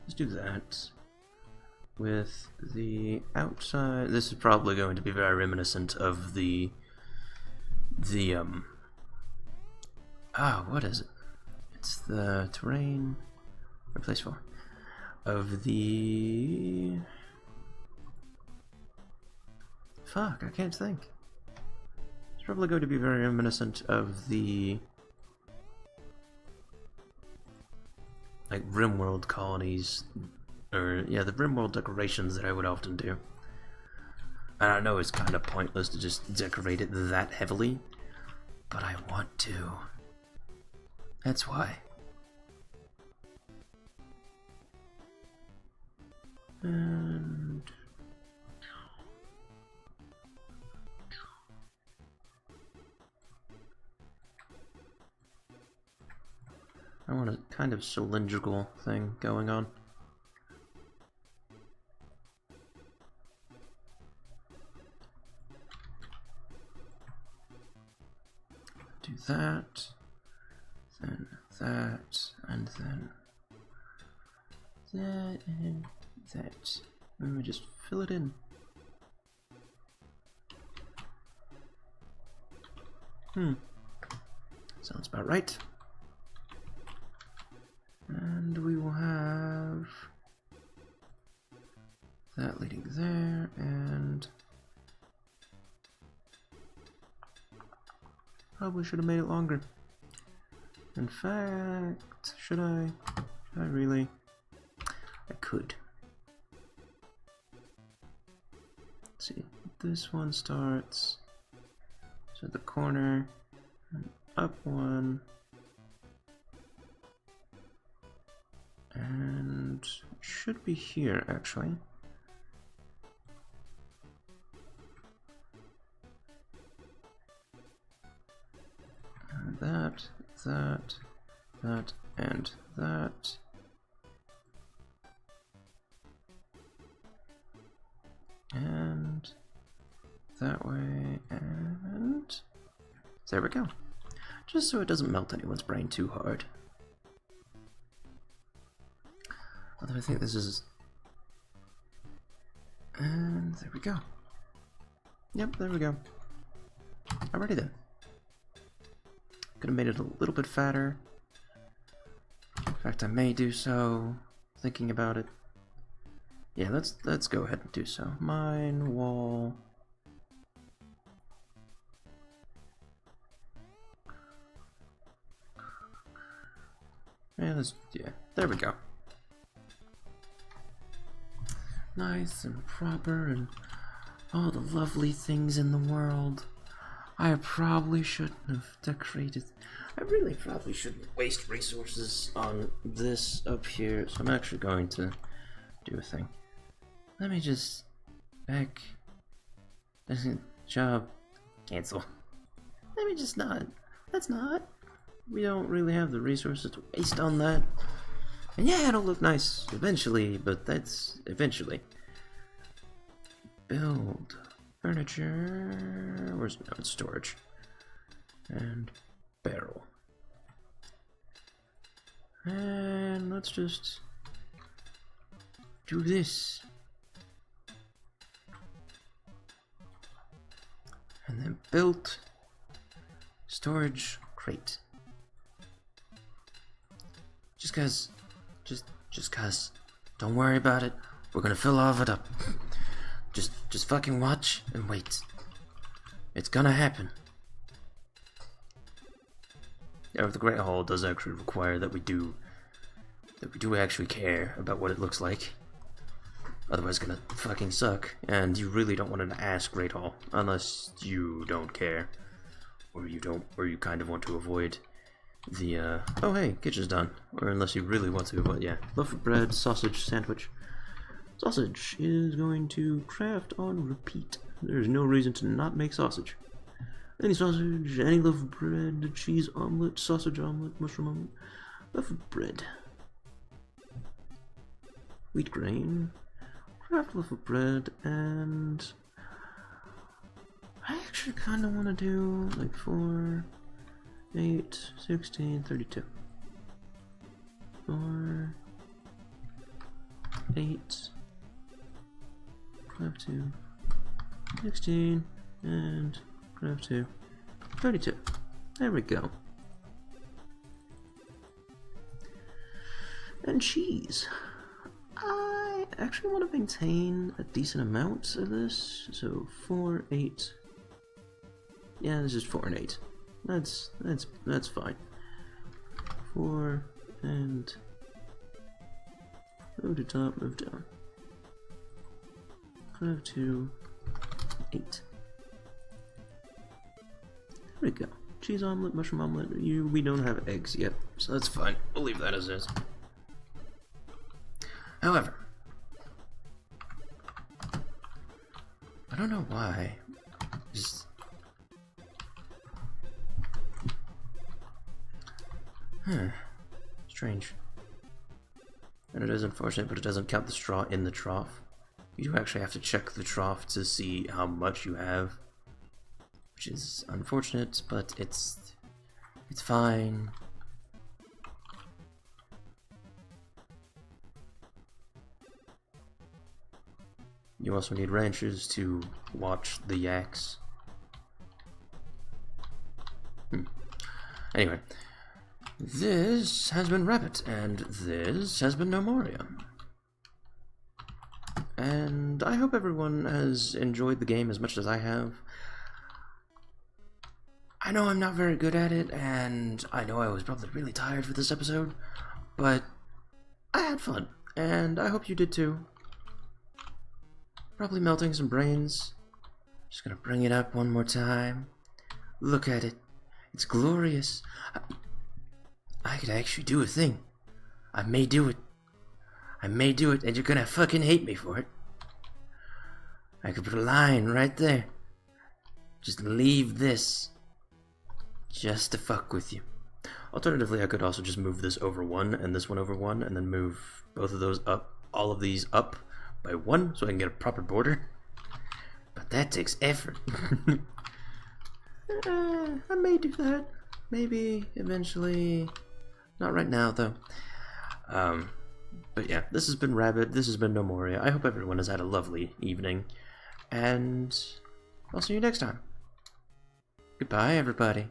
let's do that with the outside. This is probably going to be very reminiscent of the what is it? It's the terrain. Replace 4 of the. Fuck, I can't think. It's probably going to be very reminiscent of the like RimWorld colonies, or yeah, the RimWorld decorations that I would often do. And I know it's kind of pointless to just decorate it that heavily, but I want to. That's why. And I want a kind of cylindrical thing going on. Do that, then that, and then that, and that. And we just fill it in. Sounds about right. And we will have that leading there, and probably should have made it longer. In fact, should I? Should I really? I could. Let's see, this one starts so the corner, and up one, and it should be here actually. And that, and that. And that way, and there we go. Just so it doesn't melt anyone's brain too hard. Although I think this is... And there we go. Yep, there we go. Alrighty then. Could have made it a little bit fatter. In fact, I may do so, thinking about it. Yeah, let's go ahead and do so. Mine, wall. Yeah, there we go. Nice and proper and all the lovely things in the world. I probably shouldn't have decorated. I really probably shouldn't waste resources on this up here, so I'm actually going to do a thing. Let me just back. Job cancel. Let me just not. Let's not. We don't really have the resources to waste on that. And yeah, it'll look nice eventually, but that's eventually. Build furniture. Where's no storage? And barrel. And let's just do this. And then built storage crate. Just cause. Don't worry about it. We're gonna fill all of it up. Just fucking watch and wait. It's gonna happen. Yeah, the Great Hall does actually require that we do actually care about what it looks like. Otherwise, it's gonna fucking suck, and you really don't want to ask Great Hall unless you don't care, or you kind of want to avoid the oh hey, kitchen's done, or unless you really want to avoid, yeah, loaf of bread, sausage, sandwich. Sausage is going to craft on repeat. There's no reason to not make sausage. Any sausage, any loaf of bread, cheese omelet, sausage omelet, mushroom omelet, loaf of bread, wheat grain. Craft loaf of bread, and I actually kind of want to do like 4, 8, 16, 32. 4, 8, craft 2, 16, and craft 2, 32. There we go. And cheese. I actually want to maintain a decent amount of this, so 4, 8. Yeah, this is 4 and 8. That's fine. 4 and move to top, move down. 5, 2, 8. There we go. Cheese omelet, mushroom omelet. We don't have eggs yet, so that's fine. We'll leave that as is. However, I don't know why. Just strange. And it is unfortunate, but it doesn't count the straw in the trough. You do actually have to check the trough to see how much you have, which is unfortunate, but it's fine. You also need ranchers to watch the yaks. Anyway, this has been Rabbit, and this has been Gnomoria. And I hope everyone has enjoyed the game as much as I have. I know I'm not very good at it, and I know I was probably really tired for this episode, but I had fun, and I hope you did too. Probably melting some brains. Just gonna bring it up one more time. Look at it. It's glorious. I could actually do a thing. I may do it. I may do it, and you're gonna fucking hate me for it. I could put a line right there. Just leave this. Just to fuck with you. Alternatively, I could also just move this over one and this one over one, and then move both of those up, all of these up by one, so I can get a proper border. But that takes effort. I may do that. Maybe eventually. Not right now, though. But yeah, this has been Rabbit. This has been Gnomoria. I hope everyone has had a lovely evening, and I'll see you next time. Goodbye, everybody.